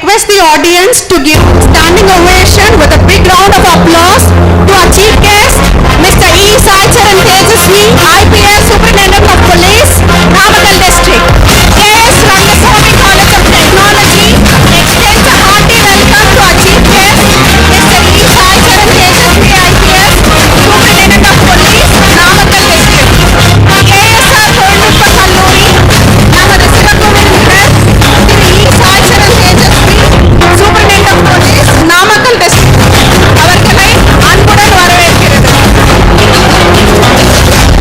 request the audience to give standing ovation with a big round of applause to our chief guest, Mr. E. Sai Charan Tejasvi, IPS Superintendent of Police, Namakkal District. K.S.Rangasamy College of Technology extends a hearty welcome to our chief guest, Mr. E. Sai Charan Tejasvi, IPS Superintendent of Police, Namakkal District. KSR Tolnutpa Kalluri, நமது சிறப்பு விருந்தினர் திரு E. Sai Charan Tejasvi, Superintendent of Police, Namakkal District அவர்களை அன்புடன் வரவேற்கிறது.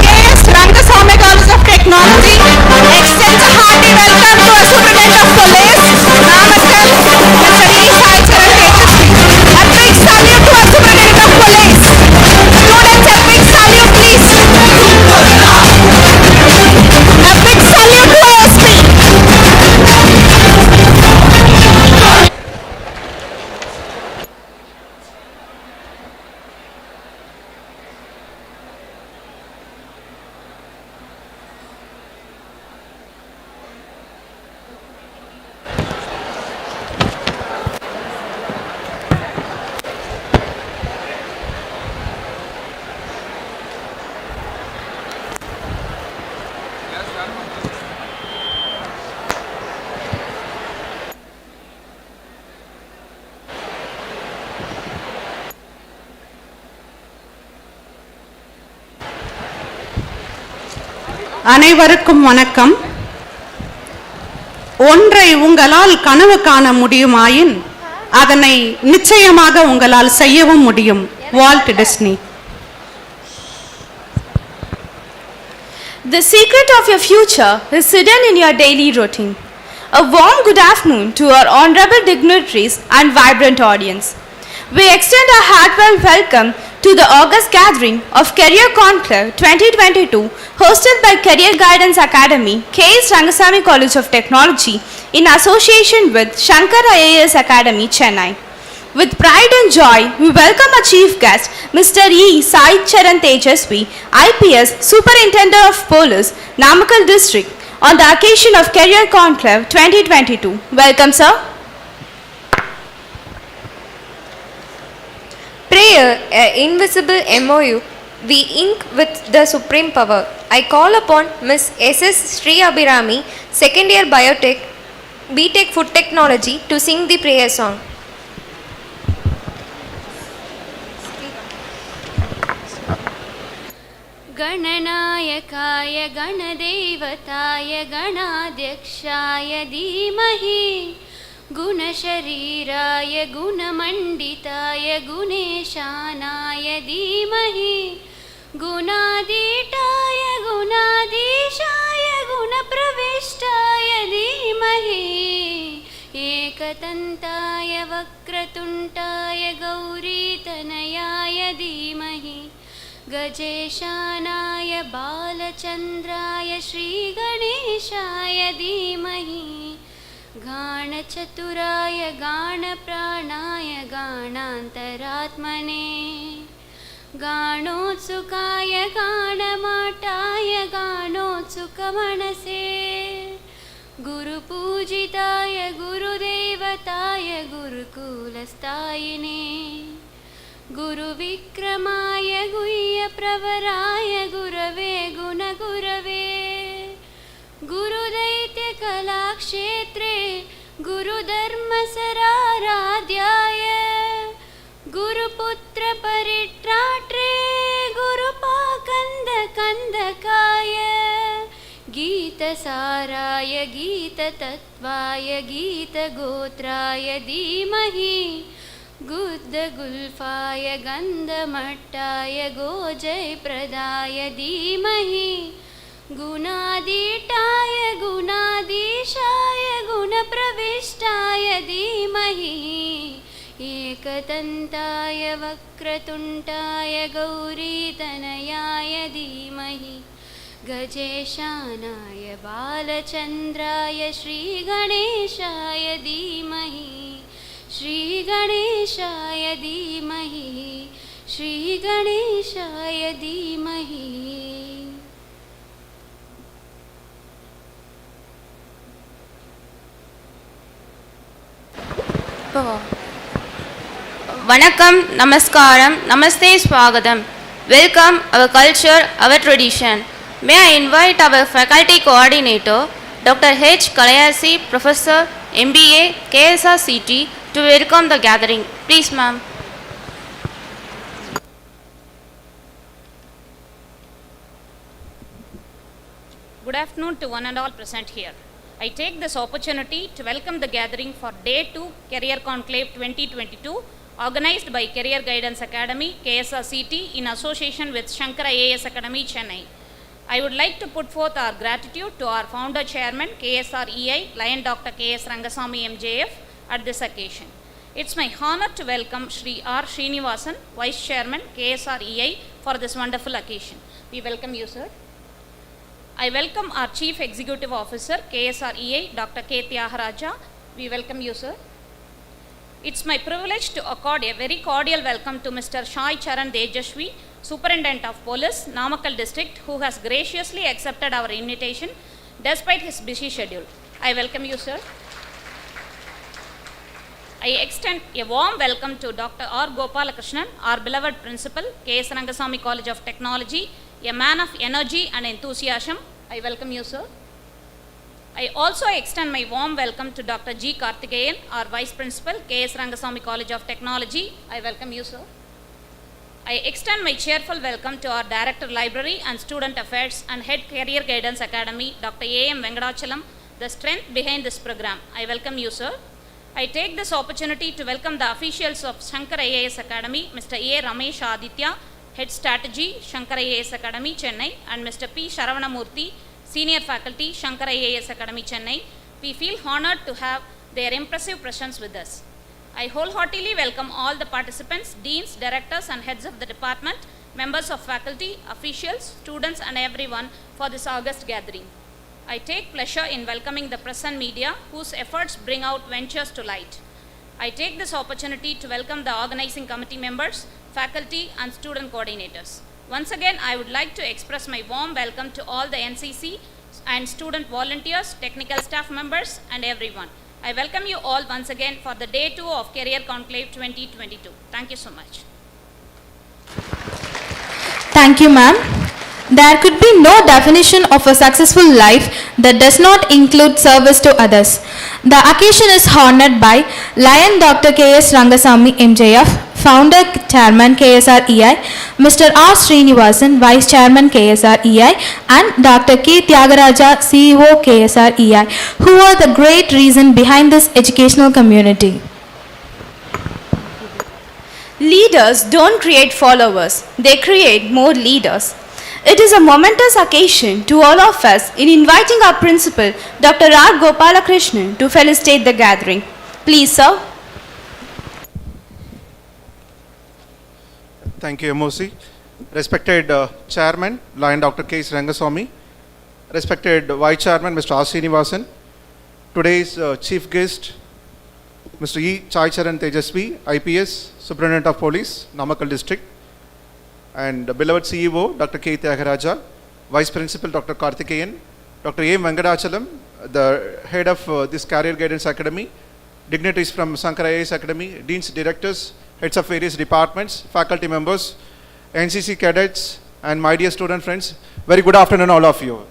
K.S.Rangasamy College of Technology extends a hearty welcome to our Superintendent of Police, Namakkal, Mr. E. Sai Charan Tejasvi. A big salute to our Superintendent of Police. Students, a big salute please. A big salute to OSP. அனைவருக்கும் வணக்கம். ஒன்றை உங்களால் கனவு காண முடியுமாயின் அதனை நிச்சயமாக உங்களால் செய்யவும் முடியும். Walt Disney. The secret of your future is hidden in your daily routine. A warm good afternoon to our honorable dignitaries and vibrant audience. We extend a heartfelt welcome to the August gathering of Career Conclave 2022 hosted by Career Guidance Academy, K.S.Rangasamy College of Technology in association with Shankar IAS Academy, Chennai. With pride and joy, we welcome our chief guest, Mr. E. Sai Charan Tejasvi, IPS Superintendent of Police, Namakkal District, on the occasion of Career Conclave 2022. Welcome, sir. Prayer, an invisible MOU, we ink with the supreme power. I call upon Ms. S.S. Sri Abhirami, second year Biotech, B.Tech Food Technology to sing the prayer song. गणनायकाय गणदेवताय गणाध्यक्षाय धीमहि गुणशरीराय गुणमण्डिताय गुणेशानाय धीमहि गुणाधीटाय गुणाधीशाय गुणप्रविष्टाय धीमहि एकदन्ताय वक्रतुण्डाय गौरीतनयाय धीमहि गजेशानाय बालचन्द्राय श्रीगणेशाय धीमहि गाणचतुराय गाणप्राणाय गाणान्तरात्मने गाणोत्सुकाय गाणमाटाय गाणोत्सुकमनसे गुरुपूजिताय गुरुदेवताय गुरुकुलस्थायिने गुरुविक्रमाय गुह्यप्रवराय गुरवे गुणगुरवे गुरुदैत्यकलाक्षेत्रे गुरुधर्मसराराध्याय गुरुपुत्रपरित्राट्रे गुरुपाकन्दकन्दकाय गीतसाराय गीततत्त्वाय गीतगोत्राय धीमहि गुद्दगुल्फाय गन्धमट्टाय गोजयप्रदाय धीमहि गुणाधीटाय गुणाधीशाय गुणप्रविष्टाय धीमहि एकदन्ताय वक्रतुण्डाय गौरीतनयाय धीमहि गजेशानाय बालचन्द्राय श्रीगणेशाय धीमहि श्रीगणेशाय धीमहि श्रीगणेशाय धीमहि Vanakkam, Namaskaram, Namaste, Swagatham. Welcome our culture, our tradition. May I invite our faculty coordinator, Dr. H. Kalayasi, Professor, MBA, KSRCT, to welcome the gathering. Please, ma'am. Good afternoon to one and all present here. I take this opportunity to welcome the gathering for Day 2 Career Conclave 2022 organized by Career Guidance Academy, KSRCT, in association with Shankar IAS Academy, Chennai. I would like to put forth our gratitude to our founder chairman, KSREI, Lion Dr. K.S.Rangasamy MJF, at this occasion. It's my honor to welcome Shri R. Srinivasan, Vice Chairman, KSREI, for this wonderful occasion. We welcome you, sir. I welcome our Chief Executive Officer, KSREI, Dr. K. Tyagaraja. We welcome you, sir. It's my privilege to accord a very cordial welcome to Mr. Shai Charan Tejasvi, Superintendent of Police, Namakkal District, who has graciously accepted our invitation despite his busy schedule. I welcome you, sir. I extend a warm welcome to Dr. R. Gopalakrishnan, our beloved Principal, K.S.Rangasamy College of Technology, a man of energy and enthusiasm. I welcome you, sir. I also extend my warm welcome to Dr. G. Karthikeyan, our Vice Principal, K.S.Rangasamy College of Technology. I welcome you, sir. I extend my cheerful welcome to our Director Library and Student Affairs and Head Career Guidance Academy, Dr. A.M. Venkadachalam, the strength behind this program. I welcome you, sir. I take this opportunity to welcome the officials of Shankar IAS Academy, Mr. A. Ramesh Aditya, Head Strategy, Shankar IAS Academy, Chennai, and Mr. P. Sharavanamurthy, Senior Faculty, Shankar IAS Academy, Chennai. We feel honored to have their impressive presence with us. I wholeheartedly welcome all the participants, deans, directors, and heads of the department, members of faculty, officials, students, and everyone for this August gathering. I take pleasure in welcoming the press and media whose efforts bring out ventures to light. I take this opportunity to welcome the organizing committee members, faculty, and student coordinators. Once again, I would like to express my warm welcome to all the NCC and student volunteers, technical staff members, and everyone. I welcome you all once again for the Day 2 of Career Conclave 2022. Thank you so much. Thank you, ma'am. There could be no definition of a successful life that does not include service to others. The occasion is honored by Lion Dr. K.S.Rangasamy MJF, Founder Chairman KSREI, Mr. R. Srinivasan, Vice Chairman KSREI, and Dr. K. Tyagaraja, CEO KSREI, who are the great reason behind this educational community. Leaders don't create followers, they create more leaders. It is a momentous occasion to all of us in inviting our principal, Dr. R. Gopalakrishnan, to felicitate the gathering. Please, sir. Thank you, MOC. Respected Chairman, Lion Dr. K.S.Rangasamy, respected Vice Chairman, Mr. R. Srinivasan, today's Chief Guest, Mr. E. Chai Charan Tejasvi, IPS, Superintendent of Police, Namakkal District, and beloved CEO, Dr. K. Tyagaraja, Vice Principal, Dr. Karthikeyan, Dr. A. Venkadachalam, the head of this Career Guidance Academy, dignitaries from Shankar IAS Academy, deans, directors, heads of various departments, faculty members, NCC cadets, and my dear student friends. Very good afternoon, all of you.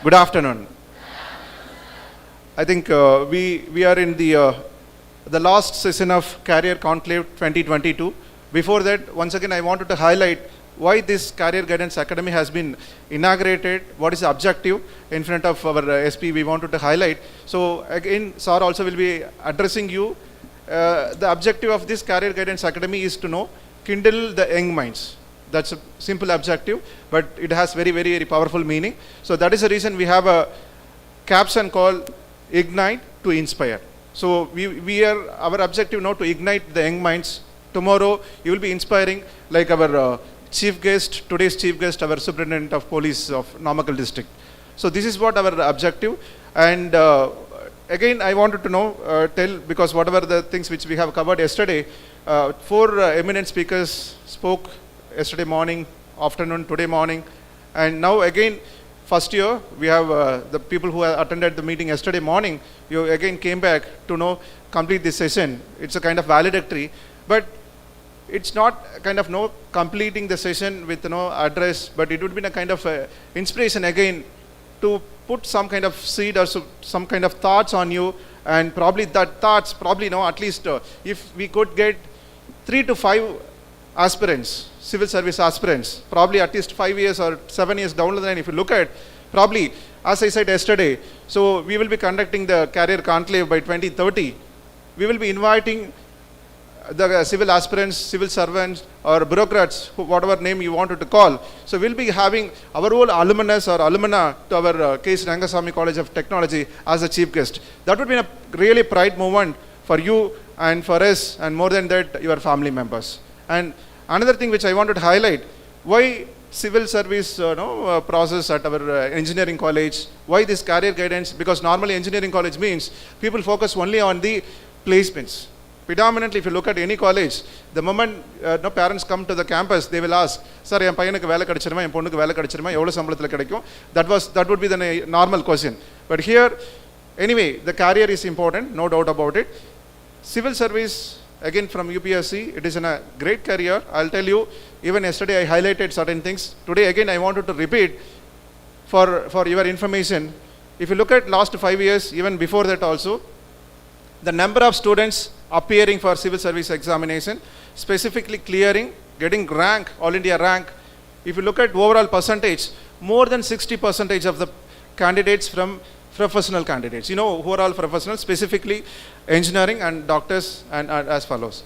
Good afternoon. I think we are in the last session of Career Conclave 2022. Before that, once again, I wanted to highlight why this Career Guidance Academy has been inaugurated, what is the objective in front of our SP we wanted to highlight. So again, sir also will be addressing you. The objective of this Career Guidance Academy is to kindle the young minds. That's a simple objective, but it has very, very, very powerful meaning. So that is the reason we have a caption called Ignite to Inspire. So our objective now to ignite the young minds. Tomorrow you will be inspiring like our chief guest, today's chief guest, our Superintendent of Police of Namakkal District. So this is what our objective. And again, I wanted to tell, because whatever the things which we have covered yesterday, 4 eminent speakers spoke yesterday morning, afternoon, today morning, and now again first year, we have the people who attended the meeting yesterday morning, you again came back to know, complete this session. It's a kind of valedictory, but it's not kind of no completing the session with no address, but it would be a kind of inspiration again to put some kind of seed or some kind of thoughts on you, and probably that thoughts, probably at least if we could get 3 to 5 aspirants, civil service aspirants, probably at least 5 years or 7 years down the line, if you look at, probably, as I said yesterday, so we will be conducting the career conclave by 2030. We will be inviting the civil aspirants, civil servants, or bureaucrats, whatever name you wanted to call. So we'll be having our own alumnus or alumna to our K.S.Rangasamy College of Technology as a chief guest. That would be a really pride moment for you and for us, and more than that, your family members. And another thing which I wanted to highlight, why civil service process at our engineering college, why this career guidance? Because normally engineering college means people focus only on the placements. Predominantly, if you look at any college, the moment parents come to the campus, they will ask, sir, என் பையனுக்கு வேலை கிடைச்சிருமா, என் பொண்ணுக்கு வேலை கிடைச்சிருமா, எவ்வளவு சம்பளத்தில் கிடைக்கும்? That would be the normal question. But here, anyway, the career is important, no doubt about it. Civil service, again from UPSC, it is a great career. I'll tell you, even yesterday I highlighted certain things. Today again I wanted to repeat for your information. If you look at last 5 years, even before that also, the number of students appearing for civil service examination, specifically clearing, getting rank, all India rank, if you look at overall percentage, more than 60% of the candidates from professional candidates, who are all professional, specifically engineering and doctors, and as follows.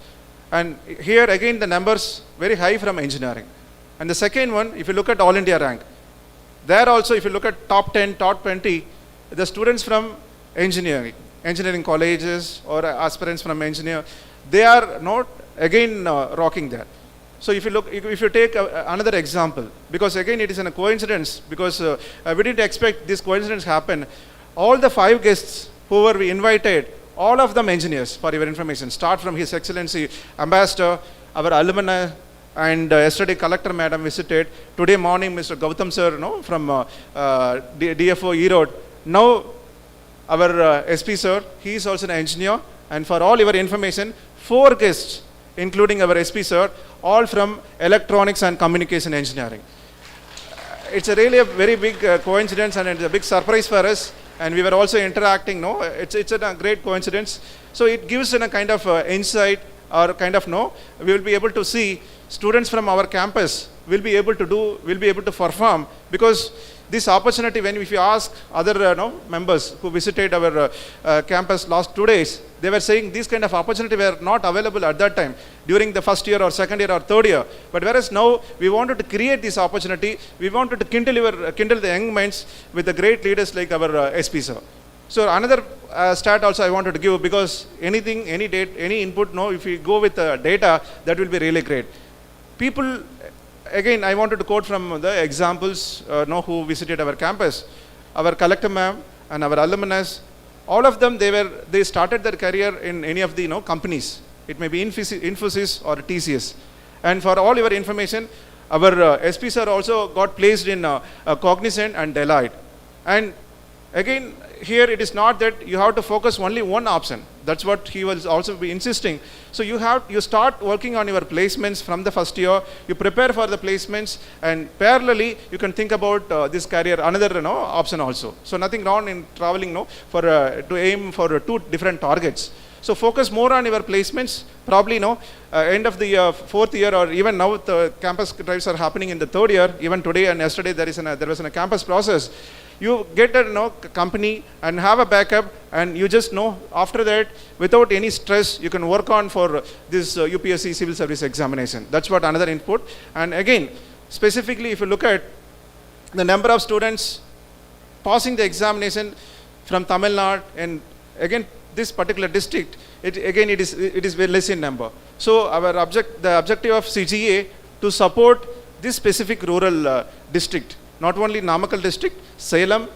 And here again the numbers very high from engineering. And the second one, if you look at all India rank, there also if you look at top 10, top 20, the students from engineering colleges or aspirants from engineer, they are not again rocking there. So if you take another example, because again it is a coincidence, because we didn't expect this coincidence happen. All the 5 guests who were we invited, all of them engineers, for your information. Start from His Excellency Ambassador, our alumni, and yesterday Collector Madam visited. Today morning Mr. Gautam sir, from DFO Erode. Now our SP sir, he is also an engineer. And for all your information, 4 guests, including our SP sir, all from electronics and communication engineering. It's really a very big coincidence, and it's a big surprise for us. And we were also interacting. It's a great coincidence. So it gives a kind of insight, or kind of we will be able to see students from our campus will be able to perform, because this opportunity, if you ask other members who visited our campus last 2 days, they were saying these kind of opportunity were not available at that time during the first year or second year or third year. But whereas now we wanted to create this opportunity, we wanted to kindle the young minds with the great leaders like our SP sir. So another stat also I wanted to give, because anything, any date, any input, if we go with data, that will be really great. People, again I wanted to quote from the examples who visited our campus. Our collector ma'am and our alumnus, all of them, they started their career in any of the companies. It may be Infosys or TCS. And for all your information, our SP sir also got placed in Cognizant and Deloitte. And again, here it is not that you have to focus only one option. That's what he will also be insisting. So you start working on your placements from the first year. You prepare for the placements, and parallelly you can think about this career, another option also. So nothing wrong in traveling to aim for 2 different targets. So focus more on your placements. Probably end of the 4th year, or even now the campus drives are happening in the 3rd year. Even today and yesterday there was a campus process. You get a company and have a backup, and you just after that, without any stress, you can work on for this UPSC civil service examination. That's what another input. And again, specifically if you look at the number of students passing the examination from Tamil Nadu, and again this particular district, it is very less in number. So the objective of CGA to support this specific rural district, not only Namakkal district, Salem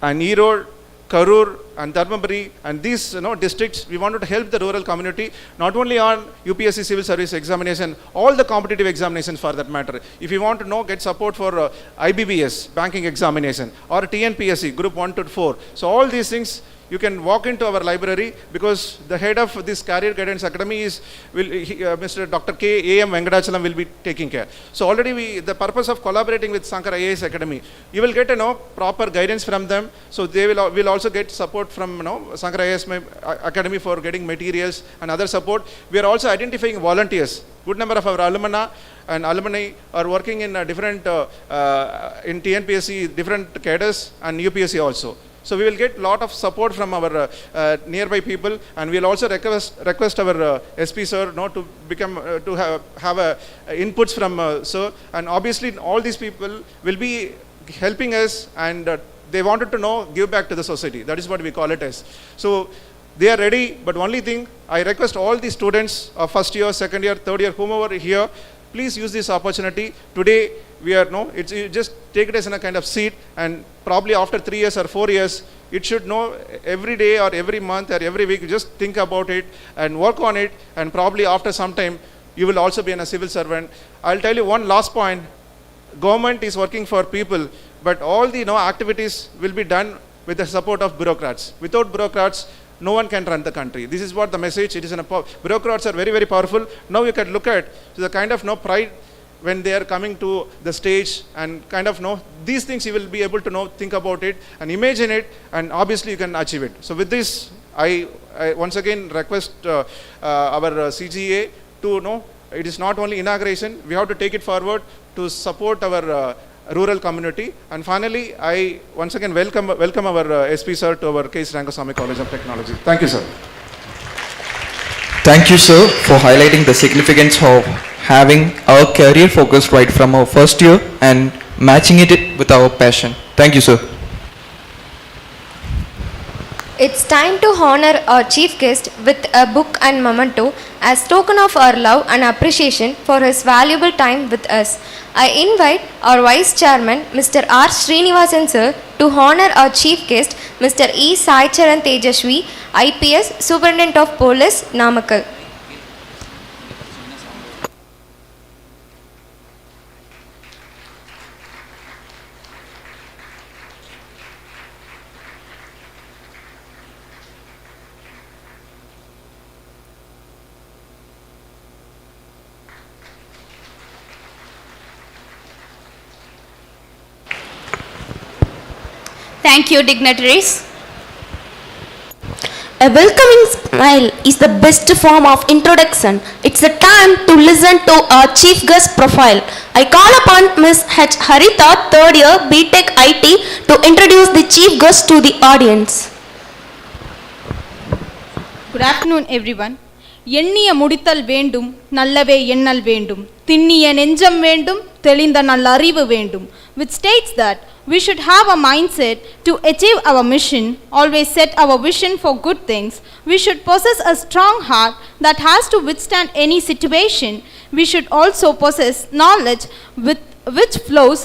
and Erode, Karur and Dharmaburi and these districts, we wanted to help the rural community, not only on UPSC civil service examination, all the competitive examinations for that matter. If you want to get support for IBBS, banking examination, or TNPSC, group 1 to 4. So all these things, you can walk into our library, because the head of this Career Guidance Academy is Mr. Dr. K.S. Rangasamy will be taking care. So already the purpose of collaborating with Shankar IAS Academy, you will get proper guidance from them. So they will also get support from Shankar IAS Academy for getting materials and other support. We are also identifying volunteers. Good number of our alumni are working in different in TNPSC, different cadres, and UPSC also. So we will get lot of support from our nearby people, and we will also request our SP sir to become to have inputs from sir, and obviously all these people will be helping us, and they wanted to give back to the society. That is what we call it as. So they are ready, but only thing, I request all the students of first year, second year, third year, whomever here, please use this opportunity. Today we are you just take it as in a kind of seat, and probably after 3 years or 4 years, it should every day or every month or every week, just think about it and work on it, and probably after some time you will also be a civil servant. I'll tell you one last point. Government is working for people, but all the activities will be done with the support of bureaucrats. Without bureaucrats, no one can run the country. This is what the message. It is bureaucrats are very, very powerful. Now you can look at the kind of pride when they are coming to the stage, and kind of these things you will be able to think about it and imagine it, and obviously you can achieve it. So with this, I once again request our CGA to it is not only inauguration, we have to take it forward to support our rural community. And finally, I once again welcome our SP sir to our K.S.Rangasamy College of Technology. Thank you, sir. Thank you, sir, for highlighting the significance of having our career focused right from our first year and matching it with our passion. Thank you, sir. It's time to honor our chief guest with a book and memento as token of our love and appreciation for his valuable time with us. I invite our Vice Chairman, Mr. R. Srinivasan sir, to honor our chief guest, Mr. E. Sai Charan Tejasvi, IPS, Superintendent of Police, Namakkal. Thank you, dignitaries. A welcoming smile is the best form of introduction. It's a time to listen to our chief guest profile. I call upon Ms. H. Haritha, third year, BTech IT, to introduce the chief guest to the audience. Good afternoon, everyone. எண்ணிய முடித்தல் வேண்டும் நல்லவே எண்ணல் வேண்டும் திண்ணிய நெஞ்சம் வேண்டும் தெளிந்த நல்லறிவு வேண்டும், which states that we should have a mindset to achieve our mission, always set our vision for good things. We should possess a strong heart that has to withstand any situation. We should also possess knowledge which flows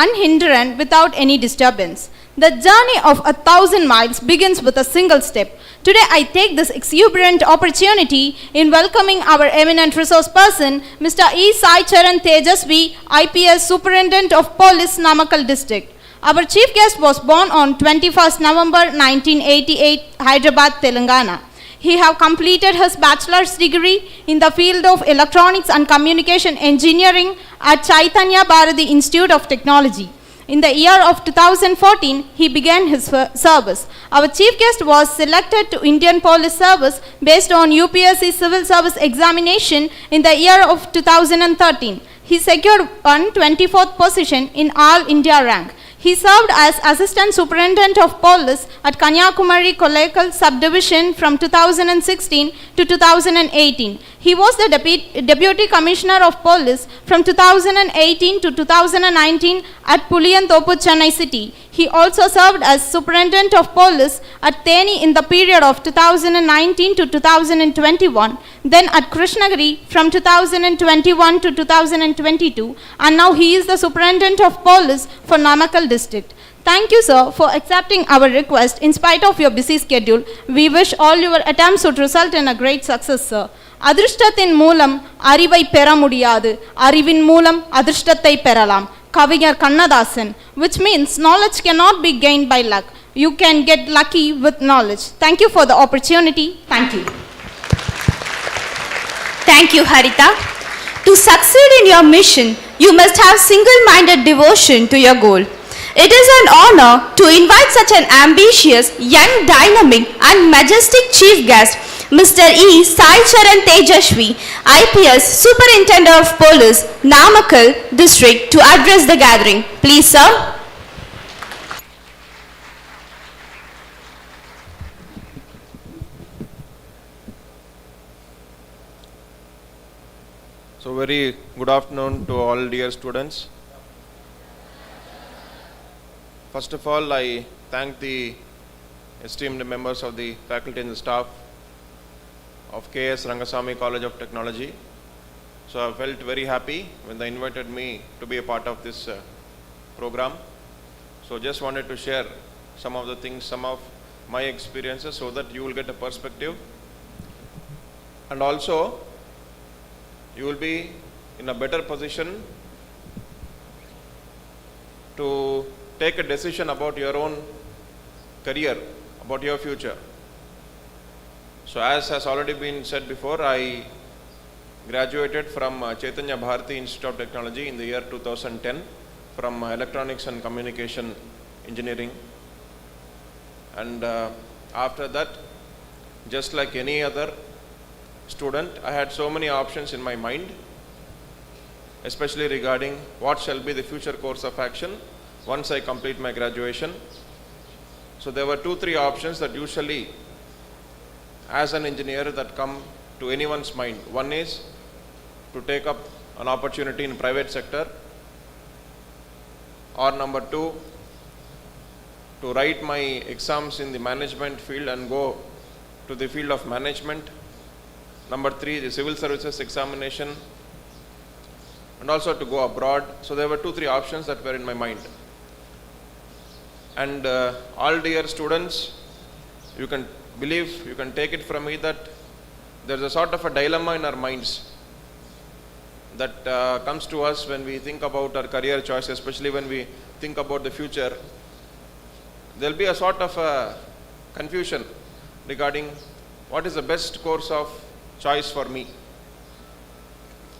unhindered without any disturbance. The journey of 1,000 miles begins with a single step. Today I take this exuberant opportunity in welcoming our eminent resource person, Mr. E. Sai Charan Tejasvi, IPS Superintendent of Police, Namakkal District. Our chief guest was born on 21st November 1988, Hyderabad, Telangana. He have completed his bachelor's degree in the field of Electronics and Communication Engineering at Chaitanya Bharati Institute of Technology. In the year of 2014, he began his service. Our chief guest was selected to Indian Police Service based on UPSC Civil Service examination in the year of 2013. He secured 124th position in All India rank. He served as Assistant Superintendent of Police at Kanyakumari Kolekal Subdivision from 2016 to 2018. He was the Deputy Commissioner of Police from 2018 to 2019 at Puliyanthopu, Chennai City. He also served as Superintendent of Police at Theni in the period of 2019 to 2021, then at Krishnagiri from 2021 to 2022, and now he is the Superintendent of Police for Namakkal District. Thank you, sir, for accepting our request in spite of your busy schedule. We wish all your attempts would result in a great success, sir. அதிர்ஷ்டத்தின் மூலம் அறிவை பெற முடியாது, அறிவின் மூலம் அதிர்ஷ்டத்தை பெறலாம். கவிஞர் Kannadasan, which means knowledge cannot be gained by luck. You can get lucky with knowledge. Thank you for the opportunity. Thank you. Thank you, Harita. To succeed in your mission, you must have single-minded devotion to your goal. It is an honor to invite such an ambitious, young, dynamic and majestic chief guest, Mr. E. Sai Charan Tejashwi, IPS Superintendent of Police, Namakkal District, to address the gathering. Please, sir. So very good afternoon to all dear students. First of all, I thank the esteemed members of the faculty and the staff of K.S.Rangasamy College of Technology. So I felt very happy when they invited me to be a part of this program. So just wanted to share some of the things, some of my experiences, so that you will get a perspective. And also, you will be in a better position to take a decision about your own career, about your future. So as has already been said before, I graduated from Chaitanya Bharati Institute of Technology in the year 2010 from Electronics and Communication Engineering. And after that, just like any other student, I had so many options in my mind, especially regarding what shall be the future course of action once I complete my graduation. So there were 2-3 options that usually, as an engineer, that come to anyone's mind. One is to take up an opportunity in private sector, or number 2, to write my exams in the management field and go to the field of management. Number 3, the civil services examination, and also to go abroad. So there were 2-3 options that were in my mind. And all dear students, you can believe, you can take it from me that there's a sort of a dilemma in our minds that comes to us when we think about our career choice, especially when we think about the future. There'll be a sort of a confusion regarding what is the best course of choice for me,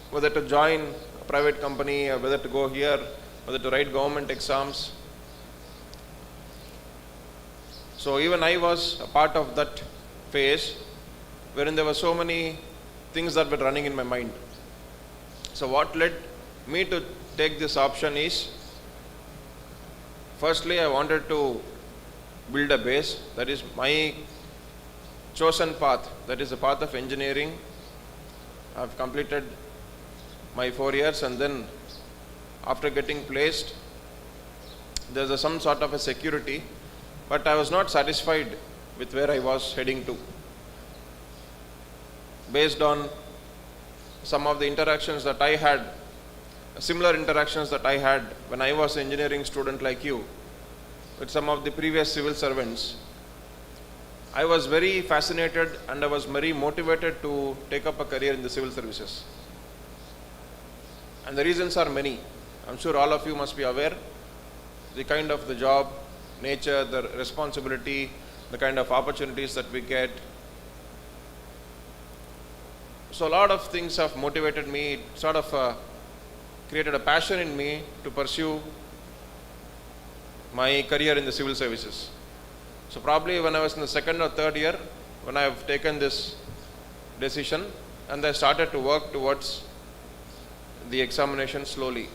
whether to join a private company, or whether to go here, whether to write government exams. So even I was a part of that phase wherein there were so many things that were running in my mind. So what led me to take this option is, firstly, I wanted to build a base. That is my chosen path, that is the path of engineering. I've completed my 4 years, and then after getting placed, there's some sort of a security, but I was not satisfied with where I was heading to. Based on some of the interactions that I had, similar interactions that I had when I was an engineering student like you, with some of the previous civil servants, I was very fascinated and I was very motivated to take up a career in the civil services. And the reasons are many. I'm sure all of you must be aware the kind of the job, nature, the responsibility, the kind of opportunities that we get. So a lot of things have motivated me, sort of created a passion in me to pursue my career in the civil services. So probably when I was in the 2nd or 3rd year, when I have taken this decision, and I started to work towards the examination slowly.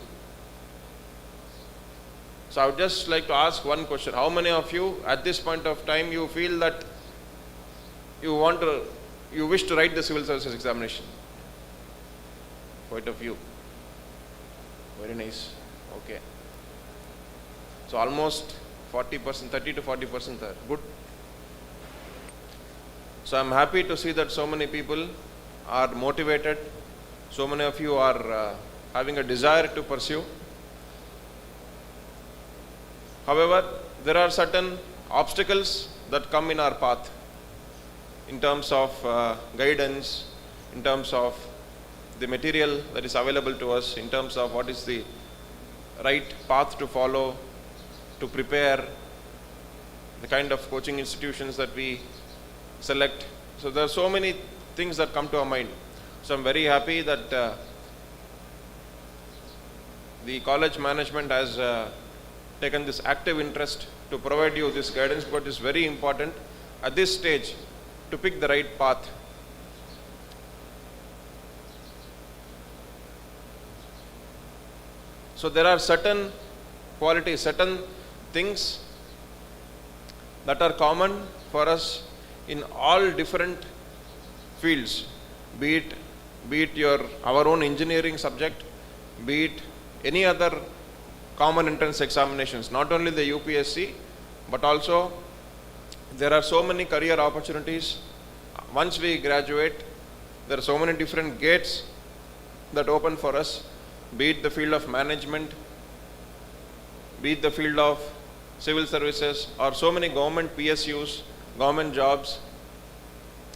So I would just like to ask one question. How many of you at this point of time you feel that you wish to write the civil services examination? Quite a few. Very nice. Okay. So almost 40%, 30 to 40% are good. So I'm happy to see that so many people are motivated. So many of you are having a desire to pursue. However, there are certain obstacles that come in our path in terms of guidance, in terms of the material that is available to us, in terms of what is the right path to follow, to prepare, the kind of coaching institutions that we select. So there are so many things that come to our mind. So I'm very happy that the college management has taken this active interest to provide you this guidance, but it's very important at this stage to pick the right path. So there are certain qualities, certain things that are common for us in all different fields, be it our own engineering subject, be it any other common entrance examinations, not only the UPSC, but also there are so many career opportunities. Once we graduate, there are so many different gates that open for us, be it the field of management, be it the field of civil services, or so many government PSUs, government jobs,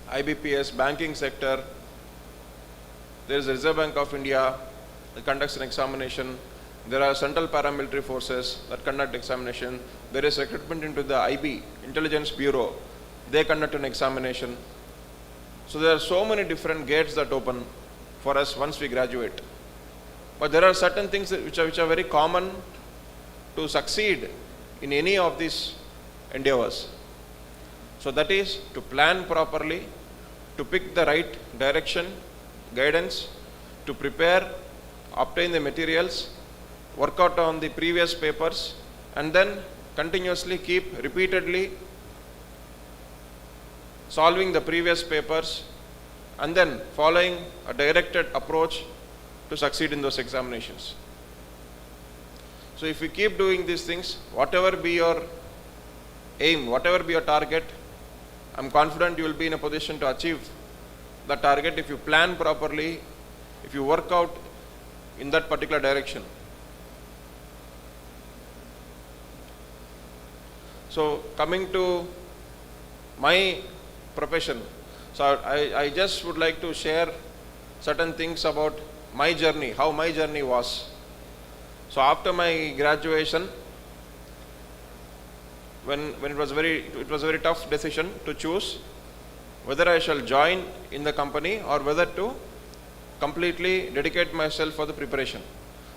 IBPS, banking sector. There is the Reserve Bank of India that conducts an examination. There are central paramilitary forces that conduct examination. There is recruitment into the IB, Intelligence Bureau. They conduct an examination. So there are so many different gates that open for us once we graduate. But there are certain things which are very common to succeed in any of these endeavors. So that is to plan properly, to pick the right direction, guidance, to prepare, obtain the materials, work out on the previous papers, and then continuously keep repeatedly solving the previous papers, and then following a directed approach to succeed in those examinations. So if we keep doing these things, whatever be your aim, whatever be your target, I'm confident you will be in a position to achieve the target if you plan properly, if you work out in that particular direction. So coming to my profession, so I just would like to share certain things about my journey, how my journey was. So after my graduation, when it was a very tough decision to choose whether I shall join in the company or whether to completely dedicate myself for the preparation.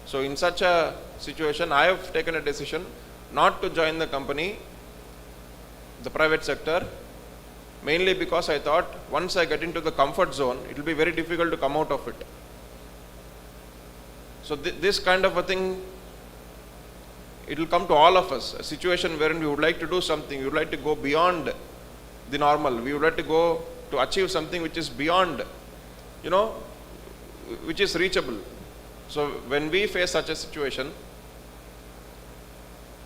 So in such a situation, I have taken a decision not to join the company, the private sector, mainly because I thought once I get into the comfort zone, it will be very difficult to come out of it. So this kind of a thing, it will come to all of us, a situation wherein we would like to do something, we would like to go beyond the normal, we would like to go to achieve something which is beyond, which is reachable. So when we face such a situation,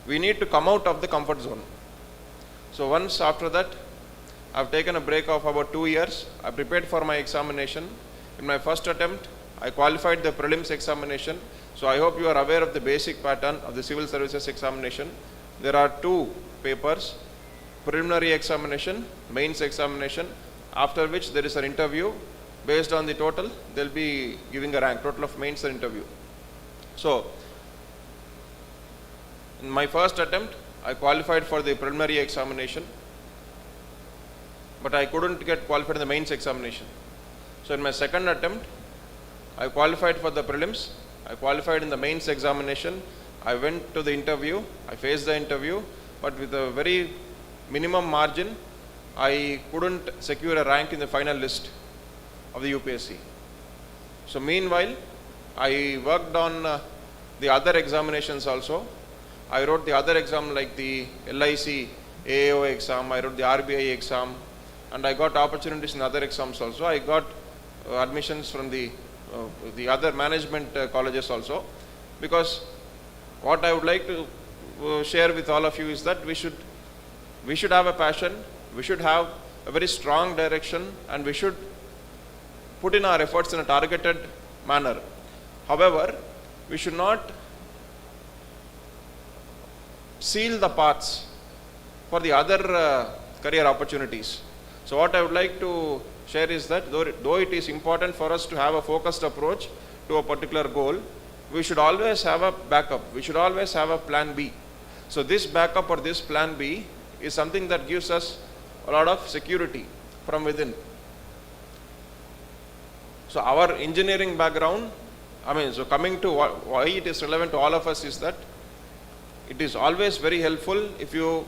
we need to come out of the comfort zone. So once after that, I've taken a break of about 2 years. I prepared for my examination. In my first attempt, I qualified the prelims examination. So I hope you are aware of the basic pattern of the civil services examination. There are 2 papers, preliminary examination, mains examination, after which there is an interview. Based on the total, they'll be giving a rank, total of mains and interview. So in my first attempt, I qualified for the preliminary examination, but I couldn't get qualified in the mains examination. So in my second attempt, I qualified for the prelims, I qualified in the mains examination, I went to the interview, I faced the interview, but with a very minimum margin, I couldn't secure a rank in the final list of the UPSC. So meanwhile, I worked on the other examinations also. I wrote the other exam like the LIC AAO exam, I wrote the RBI exam, and I got opportunities in other exams also. I got admissions from the other management colleges also, because what I would like to share with all of you is that we should have a passion, we should have a very strong direction, and we should put in our efforts in a targeted manner. However, we should not seal the paths for the other career opportunities. So what I would like to share is that though it is important for us to have a focused approach to a particular goal, we should always have a backup. We should always have a plan B. So this backup or this plan B is something that gives us a lot of security from within. So our engineering background, so coming to why it is relevant to all of us is that it is always very helpful if you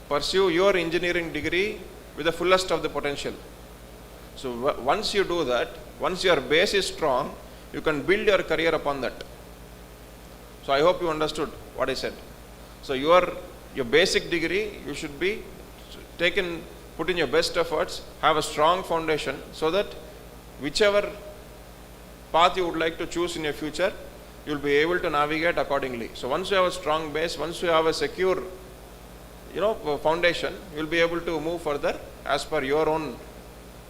pursue your engineering degree with the fullest of the potential. So once you do that, once your base is strong, you can build your career upon that. So I hope you understood what I said. So your basic degree, you should be put in your best efforts, have a strong foundation so that whichever path you would like to choose in your future, you will be able to navigate accordingly. So once you have a strong base, once you have a secure foundation, you will be able to move further as per your own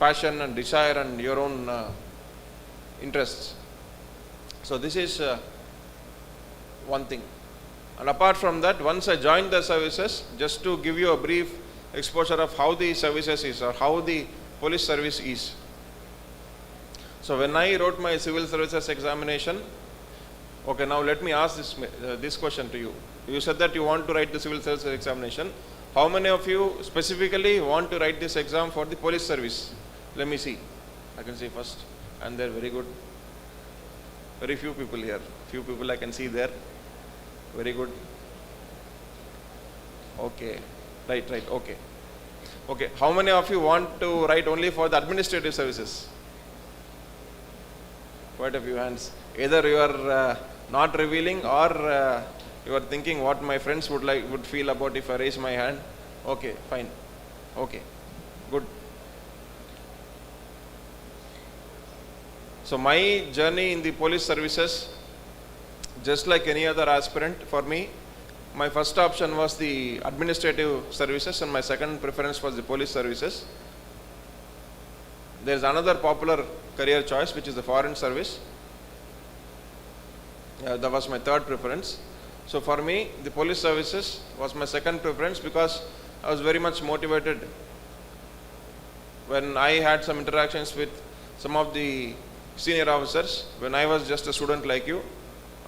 passion and desire and your own interests. So this is one thing. And apart from that, once I joined the services, just to give you a brief exposure of how the services is or how the police service is. So when I wrote my civil services examination, okay, now let me ask this question to you. You said that you want to write the civil services examination. How many of you specifically want to write this exam for the police service? Let me see. I can see first. And they're very good. Very few people here. Few people I can see there. Very good. Okay. Right, okay. Okay, how many of you want to write only for the administrative services? Quite a few hands. Either you are not revealing or you are thinking what my friends would feel about if I raise my hand. Okay, fine. Okay, good. So my journey in the police services, just like any other aspirant, for me, my first option was the administrative services and my second preference was the police services. There is another popular career choice, which is the foreign service. That was my third preference. So for me, the police services was my second preference because I was very much motivated. When I had some interactions with some of the senior officers, when I was just a student like you,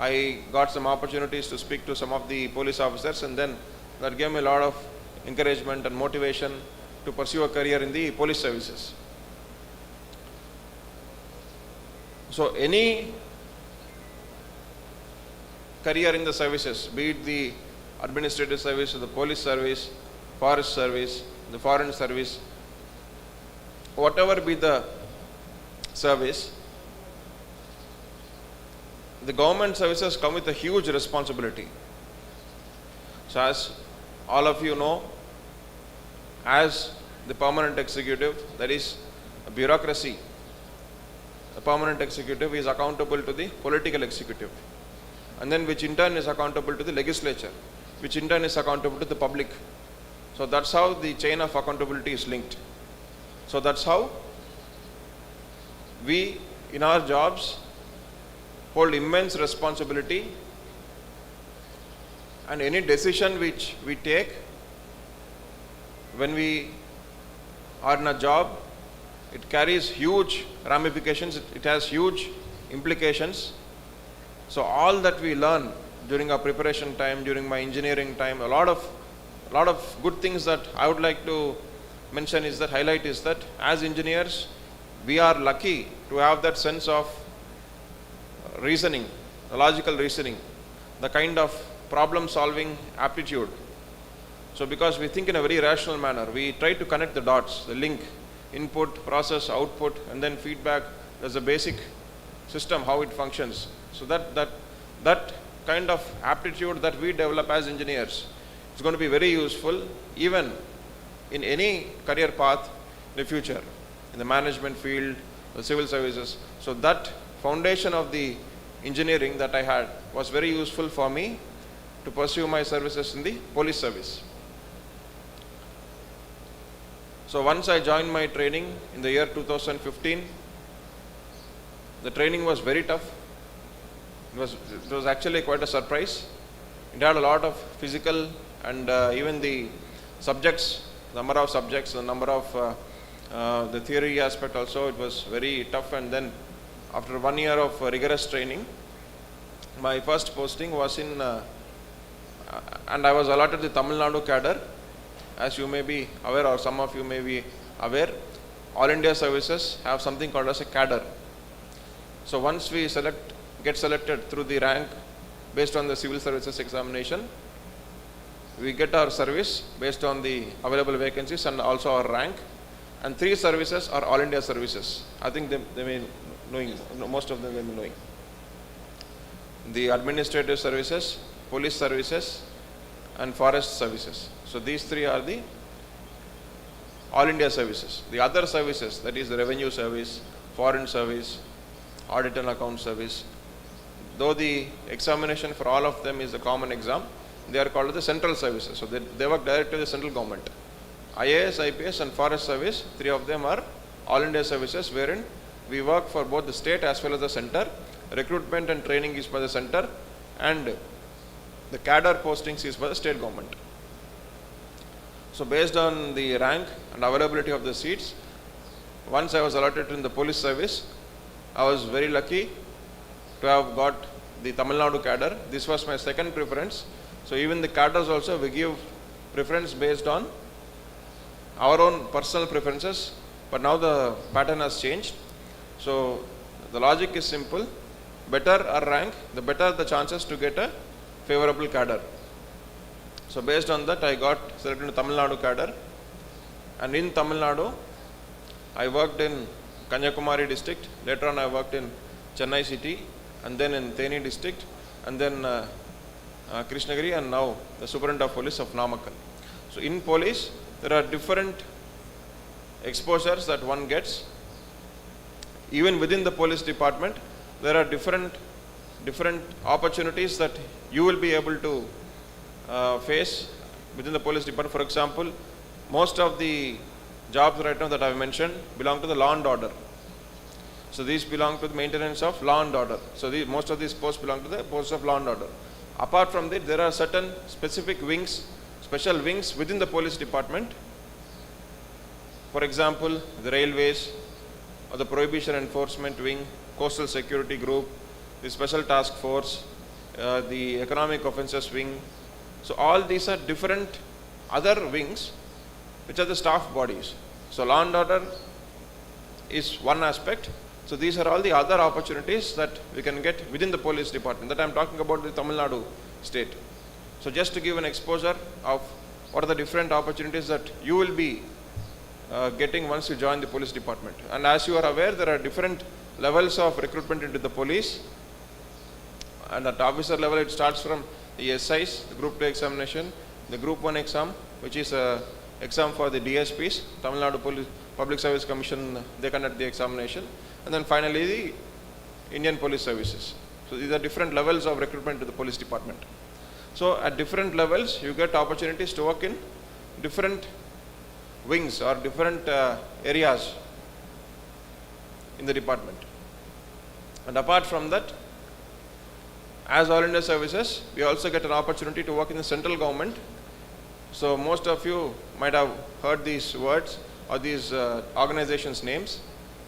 I got some opportunities to speak to some of the police officers, and then that gave me a lot of encouragement and motivation to pursue a career in the police services. So any career in the services, be it the administrative service, the police service, forest service, the foreign service, whatever be the service, the government services come with a huge responsibility. So as all of you know, as the permanent executive, there is a bureaucracy. The permanent executive is accountable to the political executive, and then which in turn is accountable to the legislature, which in turn is accountable to the public. So that's how the chain of accountability is linked. So that's how we in our jobs hold immense responsibility, and any decision which we take when we are in a job, it carries huge ramifications, it has huge implications. So all that we learn during our preparation time, during my engineering time, a lot of good things that I would like to mention is that, highlight is that as engineers, we are lucky to have that sense of reasoning, logical reasoning, the kind of problem solving aptitude. So because we think in a very rational manner, we try to connect the dots, the link, input, process, output, and then feedback. There's a basic system how it functions. So that kind of aptitude that we develop as engineers is going to be very useful even in any career path in the future, in the management field, the civil services. So that foundation of the engineering that I had was very useful for me to pursue my services in the police service. So once I joined my training in the year 2015, the training was very tough. It was actually quite a surprise. It had a lot of physical and even the subjects, number of subjects, the number of the theory aspect also, it was very tough. And then after 1 year of rigorous training, my first posting was in, and I was allotted the Tamil Nadu cadre. As you may be aware, or some of you may be aware, All India services have something called as a cadre. So once we get selected through the rank based on the civil services examination, we get our service based on the available vacancies and also our rank. And 3 services are All India services. I think they may knowing, most of them may be knowing. The administrative services, police services, and forest services. So these 3 are the All India services. The other services, that is the revenue service, foreign service, audit and account service, though the examination for all of them is a common exam, they are called the central services. So they work directly with the central government. IAS, IPS and forest service, 3 of them are All India services, wherein we work for both the state as well as the center. Recruitment and training is by the center, and the cadre postings is by the state government. So based on the rank and availability of the seats, once I was allotted in the police service, I was very lucky to have got the Tamil Nadu cadre. This was my second preference. So even the cadres also, we give preference based on our own personal preferences, but now the pattern has changed. So the logic is simple: better our rank, the better the chances to get a favorable cadre. So based on that, I got selected in Tamil Nadu cadre, and in Tamil Nadu I worked in Kanyakumari district. Later on I worked in Chennai city, and then in Theni district, and then Krishnagiri, and now the Superintendent of Police of Namakkal. So in police, there are different exposures that one gets. Even within the police department, there are different opportunities that you will be able to face within the police department. For example, most of the jobs right now that I have mentioned belong to the law and order. So these belong to the maintenance of law and order. So most of these posts belong to the posts of law and order. Apart from that, there are certain specific wings, special wings within the police department. For example, the railways, or the prohibition enforcement wing, coastal security group, the special task force, the economic offences wing. So all these are different other wings which are the staff bodies. So law and order is one aspect. So these are all the other opportunities that we can get within the police department. That I am talking about the Tamil Nadu state. So just to give an exposure of what are the different opportunities that you will be getting once you join the police department. And as you are aware, there are different levels of recruitment into the police. And at officer level, it starts from the SIs, the Group 2 examination, the Group 1 exam, which is a exam for the DSPs, Tamil Nadu Public Service Commission, they conduct the examination. And then finally the Indian Police Services. So these are different levels of recruitment to the police department. So at different levels, you get opportunities to work in different wings or different areas in the department. And apart from that, as All India services, we also get an opportunity to work in the central government. So most of you might have heard these words or these organizations' names,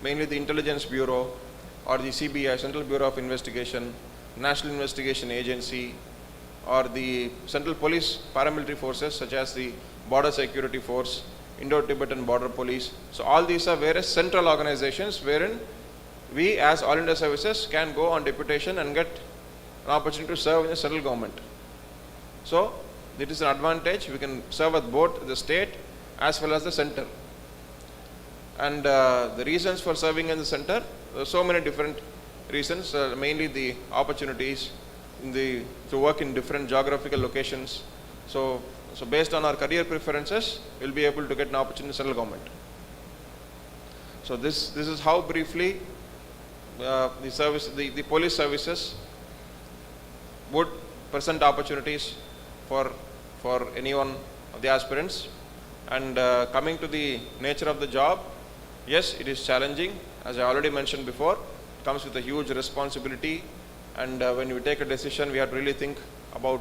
mainly the Intelligence Bureau or the CBI, Central Bureau of Investigation, National Investigation Agency, or the Central Police Paramilitary Forces such as the Border Security Force, Indo-Tibetan Border Police. So all these are various central organizations wherein we as All India services can go on deputation and get an opportunity to serve in the central government. So it is an advantage. We can serve at both the state as well as the center. And the reasons for serving in the center, there are so many different reasons, mainly the opportunities to work in different geographical locations. So based on our career preferences, we will be able to get an opportunity in the central government. So this is how briefly the police services would present opportunities for any one of the aspirants. And coming to the nature of the job, yes, it is challenging. As I already mentioned before, it comes with a huge responsibility, and when we take a decision, we have to really think about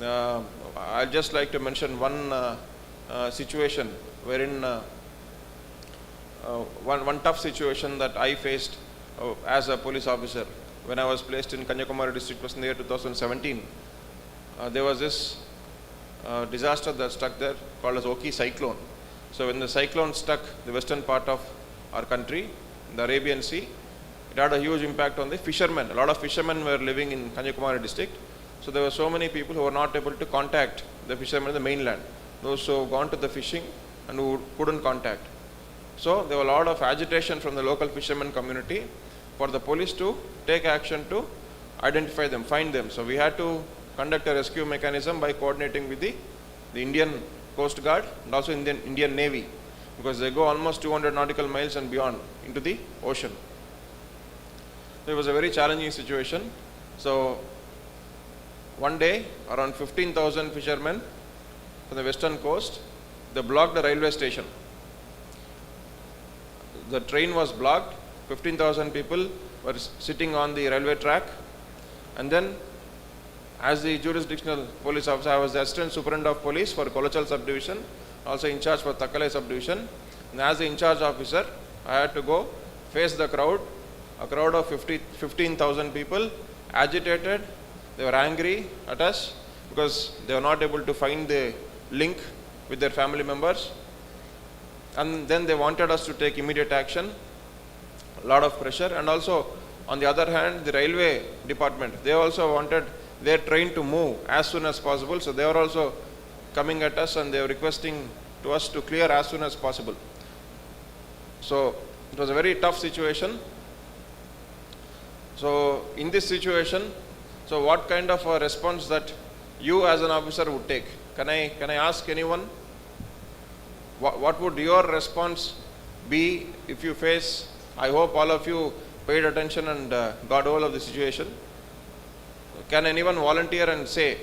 I'll just like to mention one situation wherein one tough situation that I faced as a police officer when I was placed in Kanyakumari district was in the year 2017. There was this disaster that struck there called as Oki cyclone. So when the cyclone struck the western part of our country, the Arabian Sea, it had a huge impact on the fishermen. A lot of fishermen were living in Kanyakumari district. So there were so many people who were not able to contact the fishermen in the mainland. Those who have gone to the fishing and who couldn't contact. So there was a lot of agitation from the local fishermen community for the police to take action to identify them, find them. So we had to conduct a rescue mechanism by coordinating with the Indian Coast Guard and also Indian Navy, because they go almost 200 nautical miles and beyond into the ocean. So it was a very challenging situation. So one day around 15,000 fishermen from the western coast, they blocked the railway station. The train was blocked, 15,000 people were sitting on the railway track, and then as the jurisdictional police officer, I was the assistant superintendent of police for Kolachal subdivision, also in charge for Takkalai subdivision, and as the in charge officer, I had to go face the crowd, a crowd of 15,000 people, agitated. They were angry at us because they were not able to find the link with their family members. And then they wanted us to take immediate action, a lot of pressure. And also, on the other hand, the railway department, they also wanted their train to move as soon as possible. So they were also coming at us and they were requesting to us to clear as soon as possible. So it was a very tough situation. So in this situation, so what kind of a response that you as an officer would take? Can I ask anyone? What would your response be if you face, I hope all of you paid attention and got hold of the situation. Can anyone volunteer and say?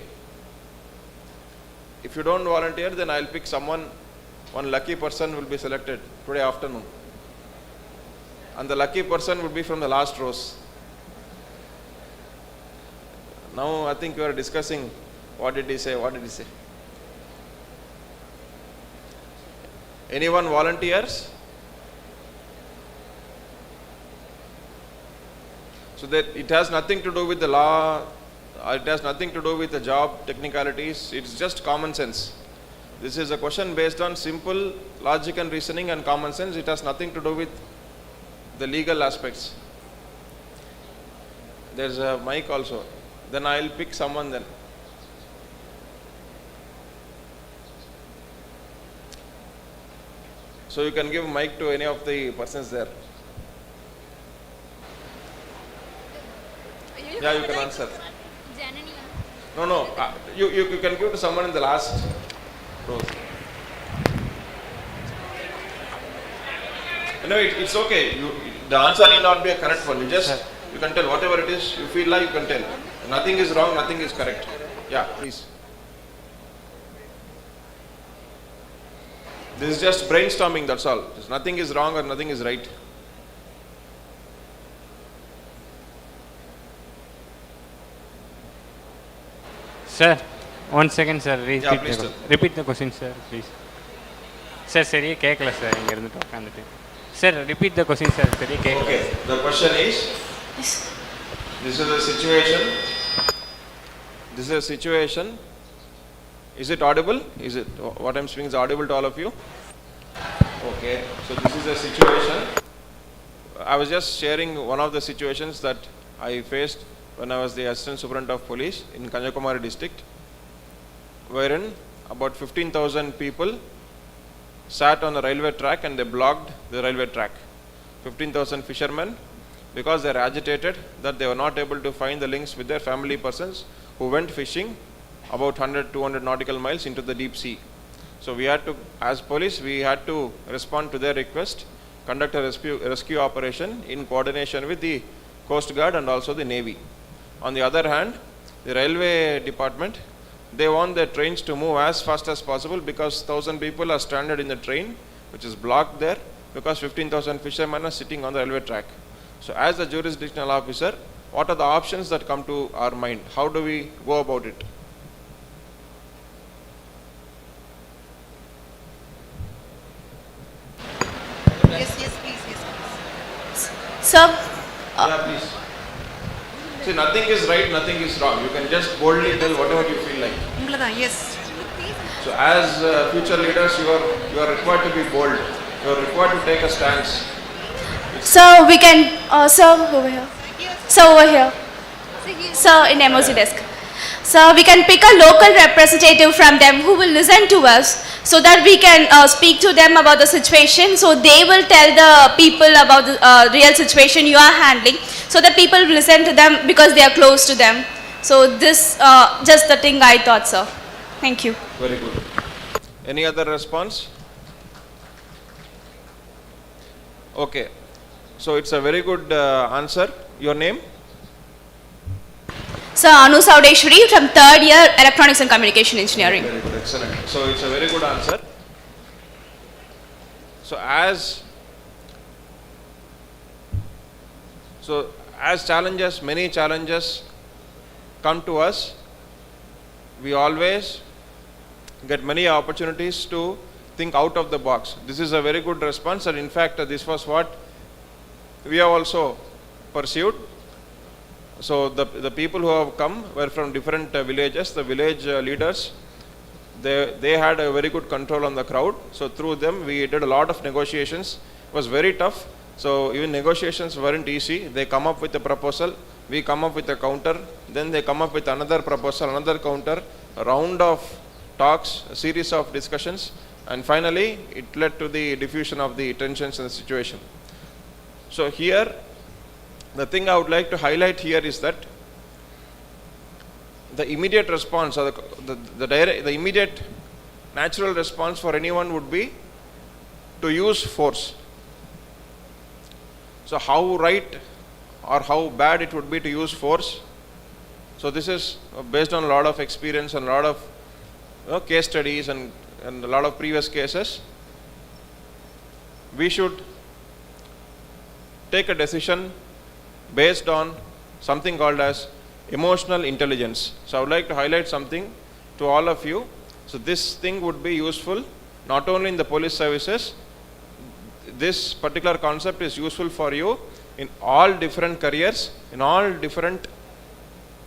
If you don't volunteer, then I'll pick someone, one lucky person will be selected today afternoon. And the lucky person would be from the last rows. Now I think we are discussing, what did he say? Anyone volunteers? So that it has nothing to do with the law, it has nothing to do with the job technicalities, it's just common sense. This is a question based on simple logic and reasoning and common sense. It has nothing to do with the legal aspects. There's a mic also. Then I'll pick someone then. So you can give mic to any of the persons there. Yeah, you can answer. No. You can give to someone in the last row. No, it's okay. The answer need not be a correct one. You can tell whatever it is. You feel like you can tell. Nothing is wrong. Nothing is correct. Yeah, please. This is just brainstorming. That's all. Nothing is wrong or nothing is right. Sir, 1 second, sir. Repeat the question, sir, please. Sir, சரியா கேட்கல sir இங்க இருந்துட்டு உட்கார்ந்துட்டு. Sir, repeat the question, sir. சரியா கேட்கல. Okay. The question is, this is a situation. Is it audible? Is it what I'm speaking is audible to all of you? Okay. So this is a situation. I was just sharing one of the situations that I faced when I was the assistant superintendent of police in Kanyakumari district, wherein about 15,000 people sat on the railway track and they blocked the railway track. 15,000 fishermen, because they are agitated that they were not able to find the links with their family persons who went fishing about 100-200 nautical miles into the deep sea. So we had to, as police, we had to respond to their request, conduct a rescue operation in coordination with the Coast Guard and also the Navy. On the other hand, the railway department, they want their trains to move as fast as possible because 1,000 people are stranded in the train, which is blocked there because 15,000 fishermen are sitting on the railway track. So as a jurisdictional officer, what are the options that come to our mind? How do we go about it? Sir, Yeah, please. See, nothing is right, nothing is wrong. You can just boldly tell whatever you feel like. Yes. So, as future leaders, you are required to be bold. You are required to take a stance. sir, we can, sir, over here. Sir, over here. Sir, in MOC desk. So we can pick a local representative from them who will listen to us so that we can speak to them about the situation. So they will tell the people about the real situation you are handling. So that people will listen to them because they are close to them. So this, just the thing I thought, sir. Thank you. Very good. Any other response? Okay. So it's a very good answer. Your name? Sir, Anu Saudeshwari from 3rd year Electronics and Communication Engineering. Very good, excellent. So it's a very good answer. So as challenges, many challenges come to us, we always get many opportunities to think out of the box. This is a very good response, and in fact this was what we have also pursued. So the people who have come were from different villages. The village leaders, they had a very good control on the crowd. So through them we did a lot of negotiations. It was very tough. So even negotiations weren't easy. They come up with a proposal, we come up with a counter, then they come up with another proposal, another counter, a round of talks, a series of discussions, and finally it led to the diffusion of the tensions in the situation. So here, the thing I would like to highlight here is that the immediate response, or the immediate natural response for anyone would be to use force. So how right or how bad it would be to use force? So this is based on a lot of experience and a lot of case studies and a lot of previous cases. We should take a decision based on something called as emotional intelligence. So I would like to highlight something to all of you. So this thing would be useful not only in the police services. This particular concept is useful for you in all different careers, in all different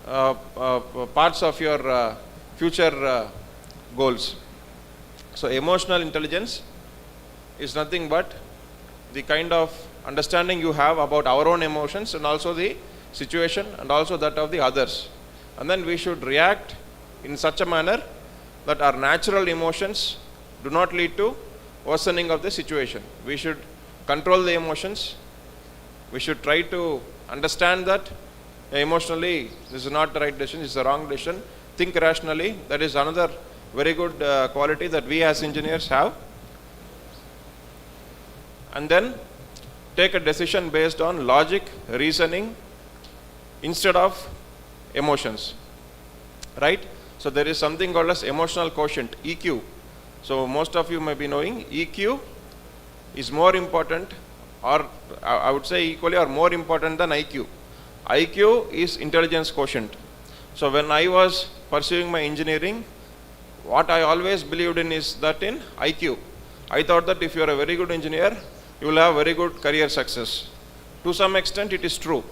parts of your future goals. So emotional intelligence is nothing but the kind of understanding you have about our own emotions and also the situation and also that of the others. And then we should react in such a manner that our natural emotions do not lead to worsening of the situation. We should control the emotions. We should try to understand that emotionally this is not the right decision, this is the wrong decision. Think rationally. That is another very good quality that we as engineers have. And then take a decision based on logic, reasoning, instead of emotions, right? So there is something called as emotional quotient, EQ. So most of you may be knowing EQ is more important, or I would say equally or more important than IQ. IQ is intelligence quotient. So when I was pursuing my engineering, what I always believed in is that in IQ. I thought that if you are a very good engineer, you will have very good career success. To some extent it is true.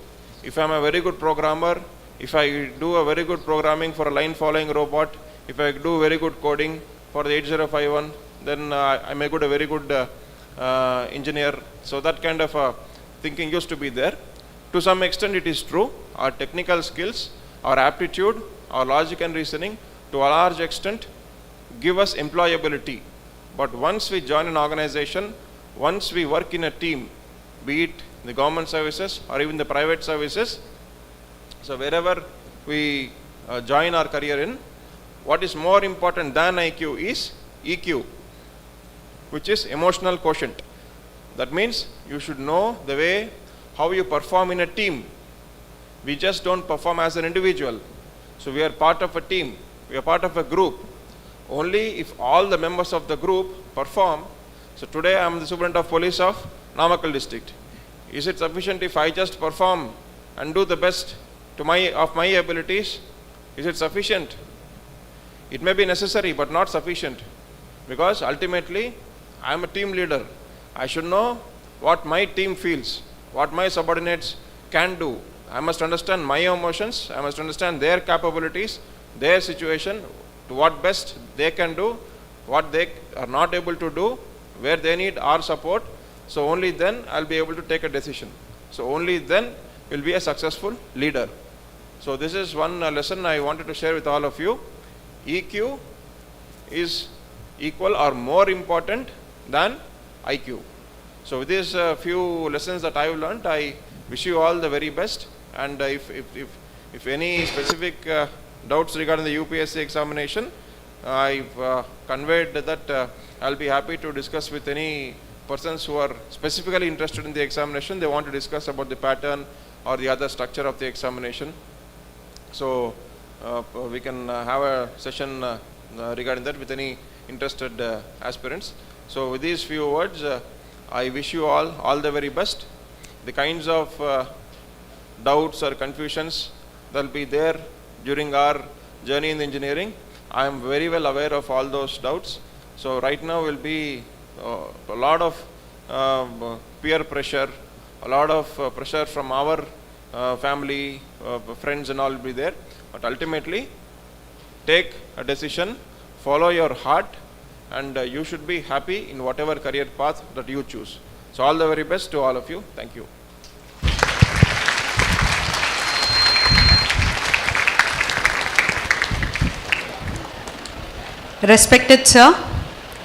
If I am a very good programmer, if I do a very good programming for a line following robot, if I do very good coding for the 8051, then I may get a very good engineer. So that kind of thinking used to be there. To some extent it is true. Our technical skills, our aptitude, our logic and reasoning to a large extent give us employability. But once we join an organization, once we work in a team, be it the government services or even the private services, so wherever we join our career in, what is more important than IQ is EQ, which is emotional quotient. That means you should know the way how you perform in a team. We just don't perform as an individual. So we are part of a team, we are part of a group. Only if all the members of the group perform. So today I am the Superintendent of Police of Namakkal district. Is it sufficient if I just perform and do the best to my abilities? Is it sufficient? It may be necessary but not sufficient, because ultimately I am a team leader. I should know what my team feels, what my subordinates can do. I must understand my emotions, I must understand their capabilities, their situation, to what best they can do, what they are not able to do, where they need our support. So only then I'll be able to take a decision. So only then will be a successful leader. So this is one lesson I wanted to share with all of you. EQ is equal or more important than IQ. So with these few lessons that I have learned, I wish you all the very best. And if any specific doubts regarding the UPSC examination, I've conveyed that I'll be happy to discuss with any persons who are specifically interested in the examination. They want to discuss about the pattern or the other structure of the examination. So we can have a session regarding that with any interested aspirants. So with these few words, I wish you all the very best. The kinds of doubts or confusions that will be there during our journey in engineering, I am very well aware of all those doubts. So right now will be a lot of peer pressure, a lot of pressure from our family, friends and all will be there. But ultimately, take a decision, follow your heart, and you should be happy in whatever career path that you choose. So all the very best to all of you. Thank you. Respected sir,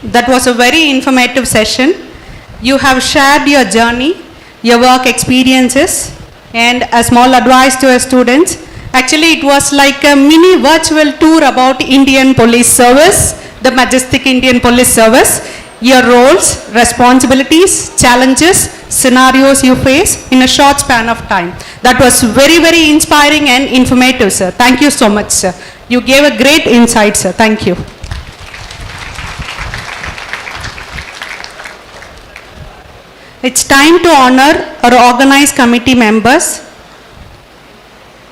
that was a very informative session. You have shared your journey, your work experiences, and a small advice to our students. Actually, it was like a mini virtual tour about Indian Police Service, the majestic Indian Police Service, your roles, responsibilities, challenges, scenarios you face in a short span of time. That was very, very inspiring and informative, sir. Thank you so much, sir. You gave a great insight, sir. Thank you. It's time to honor our organized committee members.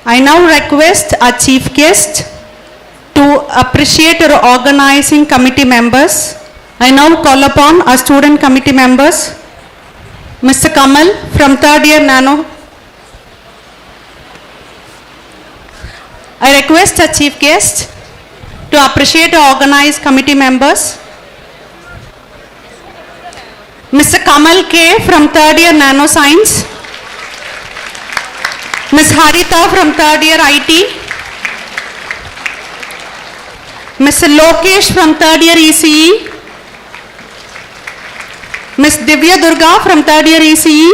I now request our chief guest to appreciate our organizing committee members. I now call upon our student committee members, Mr. Kamal from 3rd year Nano. I request our chief guest to appreciate our organized committee members. Mr. Kamal K from 3rd year Nanoscience, Ms. Harita from 3rd year IT, Mr. Lokesh from 3rd year ECE, Ms. Divya Durga from 3rd year ECE,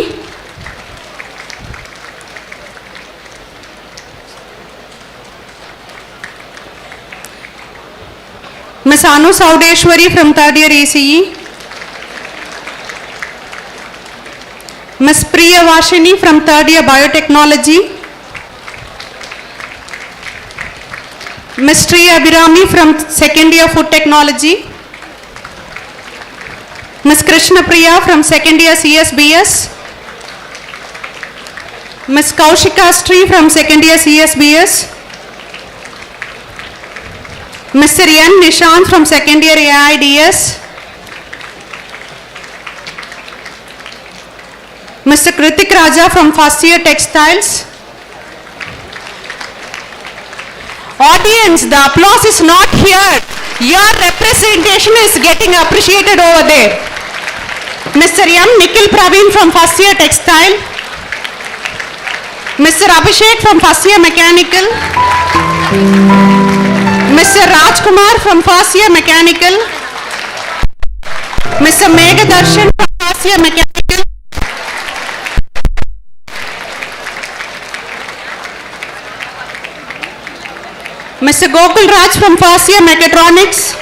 Ms. Anu Saudeshwari from 3rd year ECE, Ms. Priya Vashini from 3rd year Biotechnology, Ms. Sri Abhirami from 2nd year Food Technology, Ms. Krishna Priya from 2nd year CSBS, Ms. Kaushika Sri from 2nd year CSBS, Mr. N. Nishant from 2nd year AIDS, Mr. Kritik Raja from 1st year Textiles. Audience, the applause is not here. Your representation is getting appreciated over there. Mr. M. Nikhil Praveen from 1st year Textile. Mr. Abhishek from 1st year Mechanical. Mr. Rajkumar from 1st year Mechanical. Mr. Megadarshan from 1st year Mechanical. Mr. Gokul Raj from 1st year Mechatronics.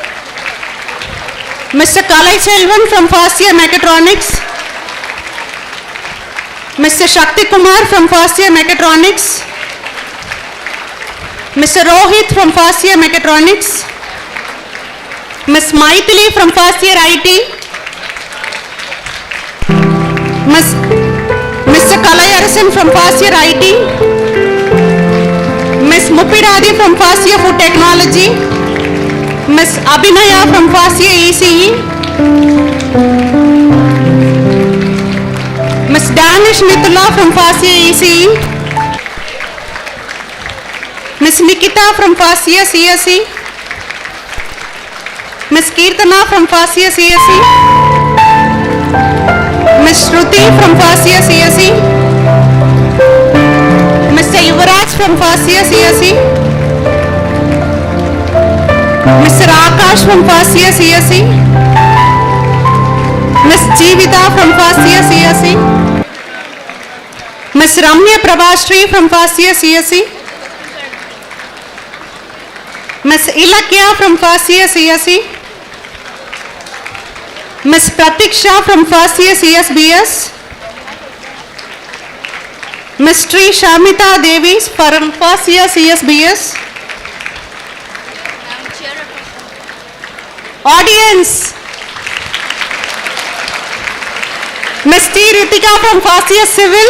Mr. Kalai Selvan from 1st year Mechatronics. Mr. Shakti Kumar from 1st year Mechatronics. Mr. Rohit from 1st year Mechatronics. Ms. Maithili from 1st year IT. Mr. Kalai Arasan from 1st year IT. Ms. Mupiradi from 1st year Food Technology, Ms. Abhinaya from 1st year ECE, Ms. Danish Mithula from first year ECE. Ms. Nikita from first year CSE. Ms. Kirtana from first year CSE. Ms. Shruti from first year CSE. Mr. Yuvraj from first year CSE. Mr. Akash from first year CSE. Ms. Jeevita from first year CSE. Ms. Ramya Prabhashri from first year CSE. Ms. Ilakya from first year CSE. Ms. Pratiksha from first year CSBS. Ms. Sri Shamita Devi from first year CSBS. Audience. Ms. T. Ritika from first year Civil.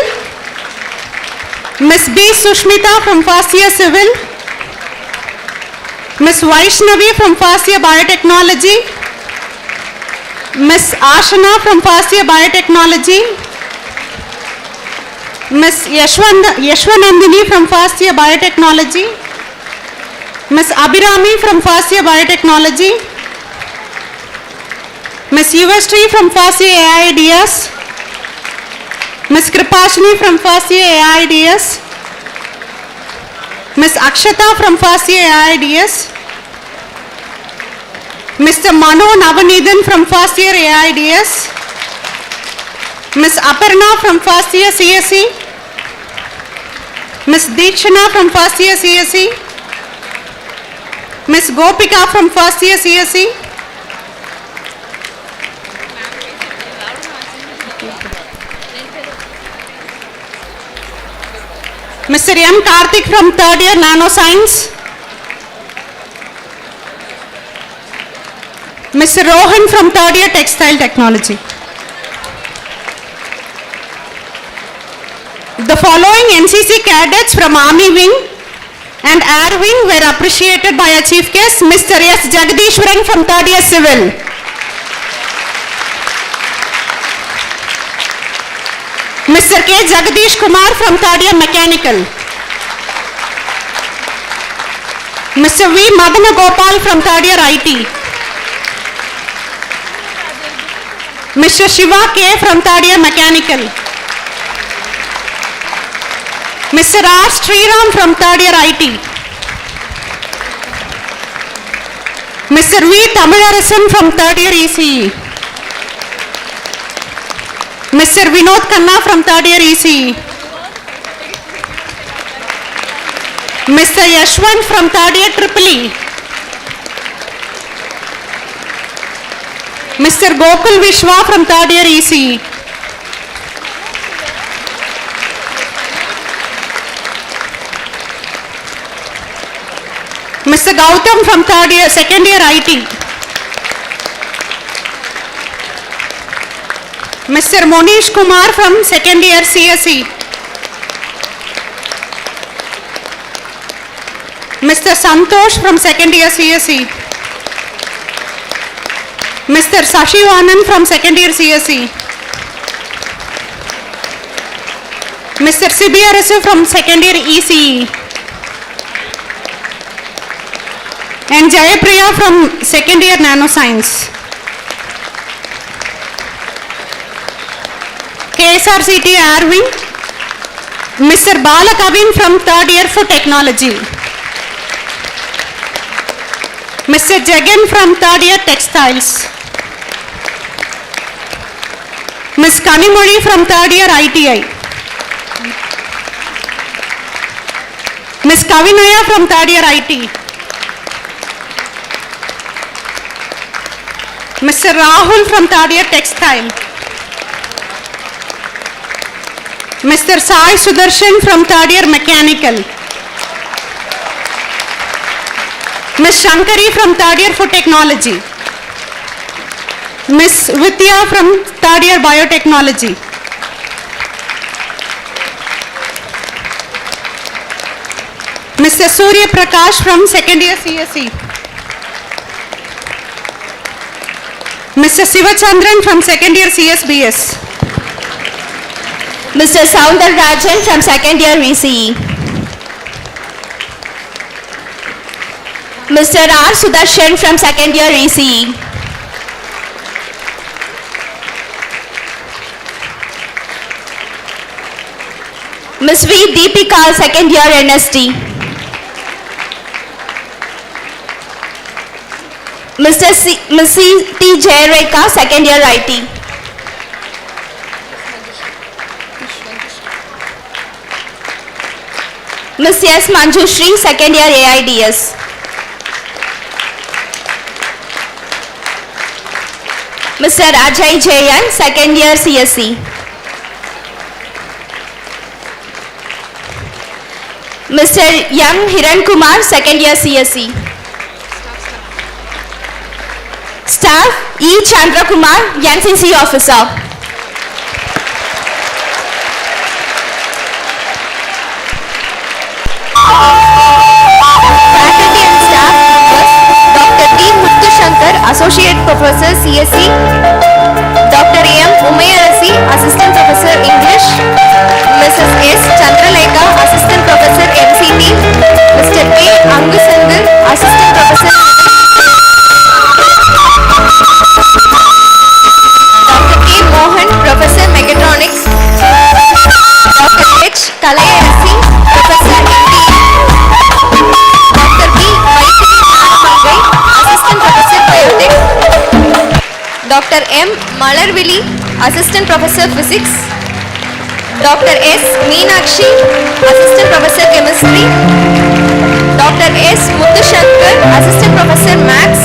Ms. B. Sushmita from first year Civil. Ms. Vaishnavi from first year Biotechnology. Ms. Ashana from first year Biotechnology. Ms. Yashwanandini from first year Biotechnology. Ms. Abhirami from first year Biotechnology. Ms. Yuvashri from first year AIDS. Ms. Kripashini from first year AIDS. Ms. Akshata from first year AIDS. Mr. Mano Navanithan from first year AIDS. Ms. Aparna from first year CSE. Ms. Deekshana from first year CSE. Ms. Gopika from first year CSE. Mr. M. Karthik from third year Nanoscience. Mr. Rohan from third year Textile Technology. The following NCC cadets from Army Wing and Air Wing were appreciated by our chief guest, Mr. S. Jagadishwaran from third year Civil. Mr. K. Jagadish Kumar from third year Mechanical. Mr. V. Madana Gopal from third year IT. Mr. Shiva K. from third year Mechanical. Mr. R. Sriram from third year IT. Mr. V. Tamilarasan from third year ECE. Mr. Vinod Khanna from third year ECE. Mr. Yashwant from third year EEE. Mr. Gokul Vishwa from third year ECE. Mr. Gautam from second year IT. Mr. Monish Kumar from second year CSE. Mr. Santosh from second year CSE. Mr. Sashivanan from second year CSE. Mr. Sibiarasu from second year ECE. And Jayapriya from second year Nanoscience. KSRCT Air Wing, Mr. Balakavin from third year Food Technology. Mr. Jagan from third year Textiles. Ms. Kanimoli from third year ITI. Ms. Kavinaya from third year IT. Mr. Rahul from third year Textile. Mr. Sai Sudarshan from third year Mechanical. Ms. Shankari from third year Food Technology. Ms. Vidya from third year Biotechnology. Mr. Surya Prakash from second year CSE. Mr. Sivachandran from second year CSBS. Mr. Soundar Rajan from second year VCE. Mr. R. Sudarshan from second year VCE. Ms. V. Deepika, second year NST. Ms. C. T. Jayareka, second year IT. Ms. S. Manjushri, second year AIDS. Mr. Ajay Jayan, second year CSE. Mr. M. Hiran Kumar, second year CSE. Staff E. Chandra Kumar, NCC officer. Faculty and staff was Dr. T. Muthu Shankar, Associate Professor CSE, Dr. M. Umayarasi, Assistant Professor English, Mrs. S. Chandralekha, Assistant Professor MCT, Mr. K. Angusandal, Assistant Professor Dr. K. Mohan, Professor Mechatronics, Dr. H. Kalayarasi, Professor MD, Dr. B. Maitri Nanamangai, Assistant Professor Biotech, Dr. M. Malarvili, Assistant Professor Physics, Dr. S. Meenakshi, Assistant Professor Chemistry, Dr. S. Muthu-Shankar, Assistant Professor Maths,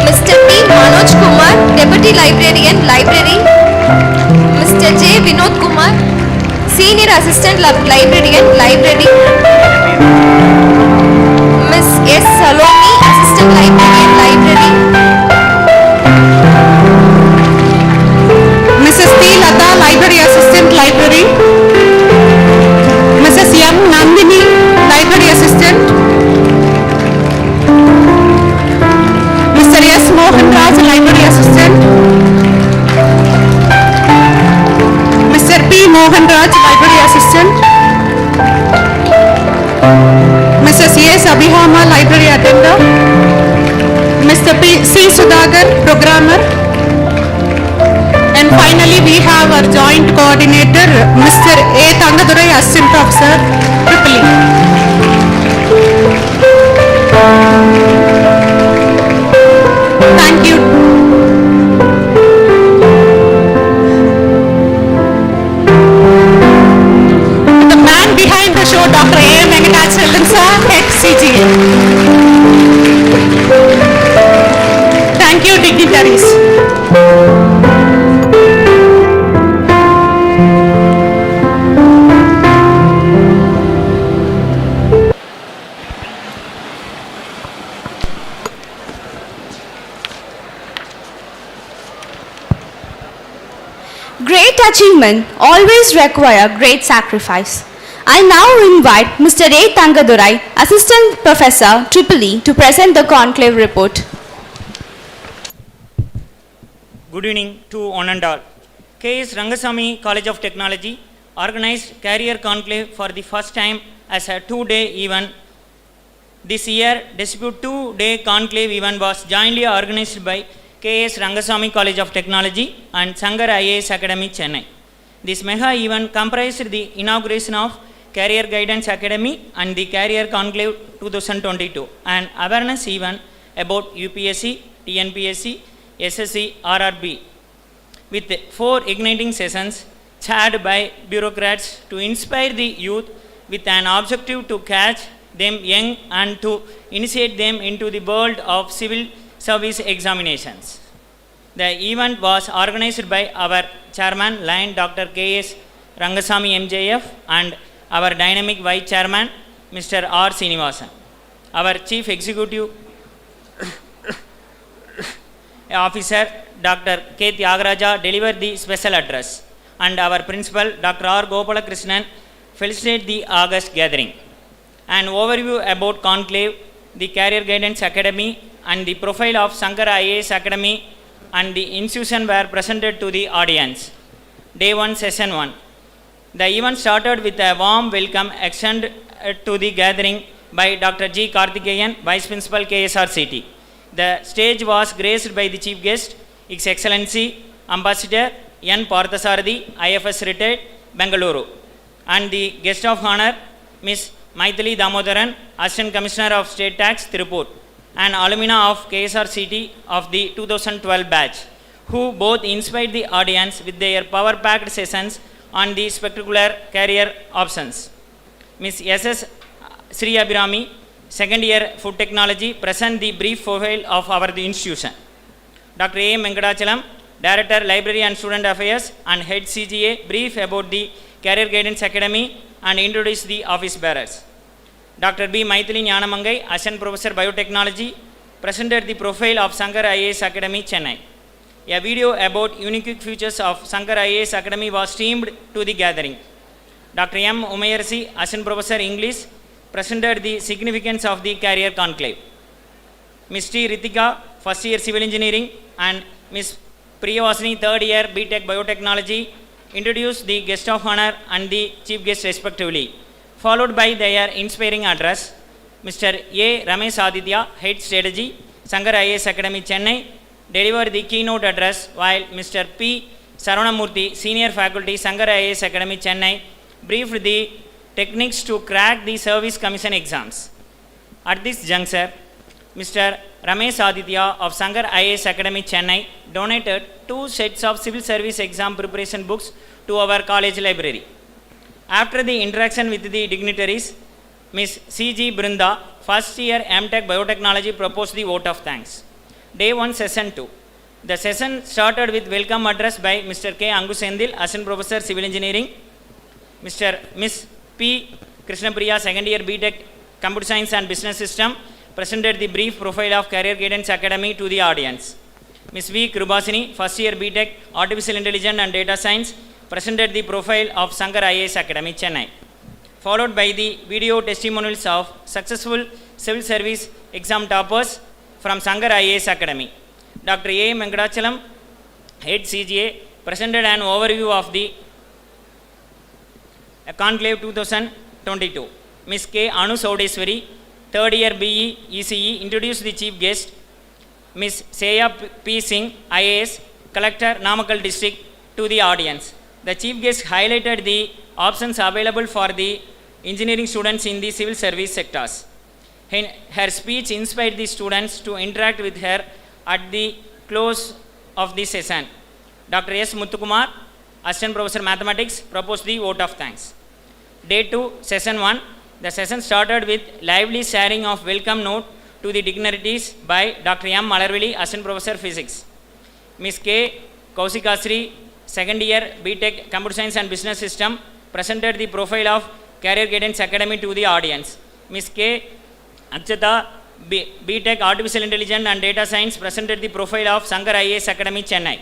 Mr. T. Manoj Kumar, Deputy Librarian, Library, Mr. J. Vinod Kumar, Senior Assistant Librarian, Library, Ms. S. Saloni, Assistant Librarian, Library, Mrs. T. Lata, Library Assistant, Library. Mrs. M. Nandini, Library Assistant. Mr. S. Mohan Raj, Library Assistant. Mr. P. Mohan Raj, Library Assistant. Mrs. A. Abhihama, Library Attendant. Mr. P. C. Sudhagar, Programmer. And finally, we have our joint coordinator, Mr. A. Thangadurai, Assistant Professor, Triple Thank you. The man behind the show, Dr. A. Venkatachalam sir, ex-CGA. Thank you, dignitaries. Great achievement always require great sacrifice. I now invite Mr. A. Thangadurai, Assistant Professor, Triple E, to present the conclave report. Good evening to one and all. K.S.Rangasamy College of Technology organized Career Conclave for the first time as a two-day event. This year, Dispute 2-day conclave event was jointly organized by K.S.Rangasamy College of Technology and Shankar IAS Academy, Chennai. This mega event comprised the inauguration of Career Guidance Academy and the Career Conclave 2022, an awareness event about UPSC, TNPSC, SSC, RRB, with 4 igniting sessions chaired by bureaucrats to inspire the youth with an objective to catch them young and to initiate them into the world of civil service examinations. The event was organized by our chairman, Lion Dr. K.S. Rangasamy MJF, and our dynamic vice chairman, Mr. R. Srinivasan. Our chief executive officer, Dr. K. Tyagaraja, delivered the special address, and our principal, Dr. R. Gopalakrishnan, felicitated the August gathering. An overview about conclave, the Career Guidance Academy, and the profile of Shankar IAS Academy and the institution were presented to the audience. Day 1, Session 1. The event started with a warm welcome extended to the gathering by Dr. G. Karthikeyan, Vice Principal KSRCT. The stage was graced by the Chief Guest, His Excellency Ambassador N. Parthasarathi, IFS retired, Bengaluru, and the guest of honor, Ms. Maithili Damodaran, Assistant Commissioner of State Tax, Tirupur, and alumna of KSRCT of the 2012 batch, who both inspired the audience with their power-packed sessions on the spectacular career options. Ms. S.S. Sri Abhirami, second year Food Technology, present the brief profile of our institution. Dr. A. Venkatachalam, Director, Library and Student Affairs and Head CGA, brief about the Career Guidance Academy and introduce the office bearers. Dr. B. Maithili Nyanamangai, Assistant Professor Biotechnology, presented the profile of Shankar IAS Academy, Chennai. A video about unique features of Shankar IAS Academy was streamed to the gathering. Dr. M. Umayarsi, Assistant Professor English, presented the significance of the Career Conclave. Ms. T. Ritika, first year Civil Engineering, and Ms. Priyavasini, third year BTech Biotechnology, introduced the guest of honor and the chief guest respectively. Followed by their inspiring address, Mr. A. Ramesh Aditya, Head Strategy, Shankar IAS Academy, Chennai, delivered the keynote address, while Mr. P. Saranamurthy, Senior Faculty, Shankar IAS Academy, Chennai, briefed the techniques to crack the Service Commission exams. At this juncture, Mr. Ramesh Aditya of Shankar IAS Academy, Chennai, donated 2 sets of civil service exam preparation books to our college library. After the interaction with the dignitaries, Ms. C.G. Brinda, first year MTech Biotechnology, proposed the vote of thanks. Day 1, Session 2. The session started with welcome address by Mr. K. Angusendil, Assistant Professor Civil Engineering, Ms. P. Krishnapriya, second year BTech Computer Science and Business System, presented the brief profile of Career Guidance Academy to the audience. Ms. V. Krubasini, first year BTech Artificial Intelligence and Data Science, presented the profile of Shankar IAS Academy, Chennai. Followed by the video testimonials of successful civil service exam toppers from Shankar IAS Academy. Dr. A. Venkatachalam, Head CGA, presented an overview of the Conclave 2022. Ms. K. Anu Saudeswari, third year BE ECE, introduced the chief guest, Ms. Seya P. Singh, IAS, Collector, Namakkal District, to the audience. The chief guest highlighted the options available for the engineering students in the civil service sectors. Her speech inspired the students to interact with her at the close of the session. Dr. S. Muthukumar, Assistant Professor Mathematics, proposed the vote of thanks. Day 2, Session 1. The session started with lively sharing of welcome note to the dignitaries by Dr. M. Malarvili, Assistant Professor Physics. Ms. K. Kausikasri, second year BTech Computer Science and Business System, presented the profile of Career Guidance Academy to the audience. Ms. K. Achata, BTech Artificial Intelligence and Data Science, presented the profile of Shankar IAS Academy, Chennai.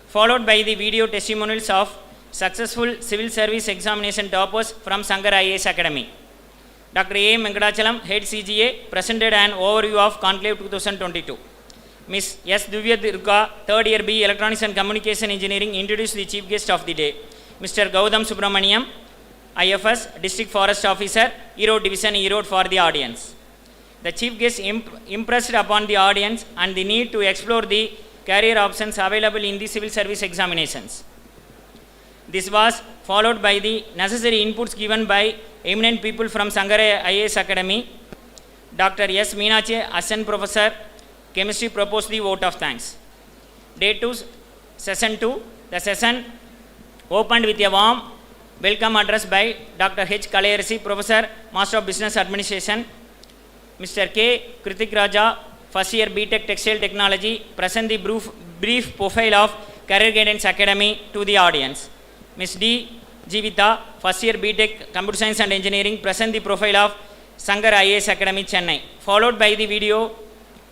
Followed by the video testimonials of successful civil service examination toppers from Shankar IAS Academy. Dr. A. Venkatachalam, Head CGA, presented an overview of Conclave 2022. Ms. S. Divya Durga, third year B Electronics and Communication Engineering, introduced the chief guest of the day, Mr. Gautam Subramaniam, IFS, District Forest Officer, Erode Division, Erode, for the audience. The chief guest impressed upon the audience and the need to explore the career options available in the civil service examinations. This was followed by the necessary inputs given by eminent people from Shankar IAS Academy. Dr. S. Meenachi, Assistant Professor Chemistry, proposed the vote of thanks. Day 2, Session 2. The session opened with a warm welcome address by Dr. H. Kalayarisi, Professor, Master of Business Administration. Mr. K. Kritik Raja, first year BTech Textile Technology, present the brief profile of Career Guidance Academy to the audience. Ms. D. Jivita, first year BTech Computer Science and Engineering, present the profile of Shankar IAS Academy, Chennai. Followed by the video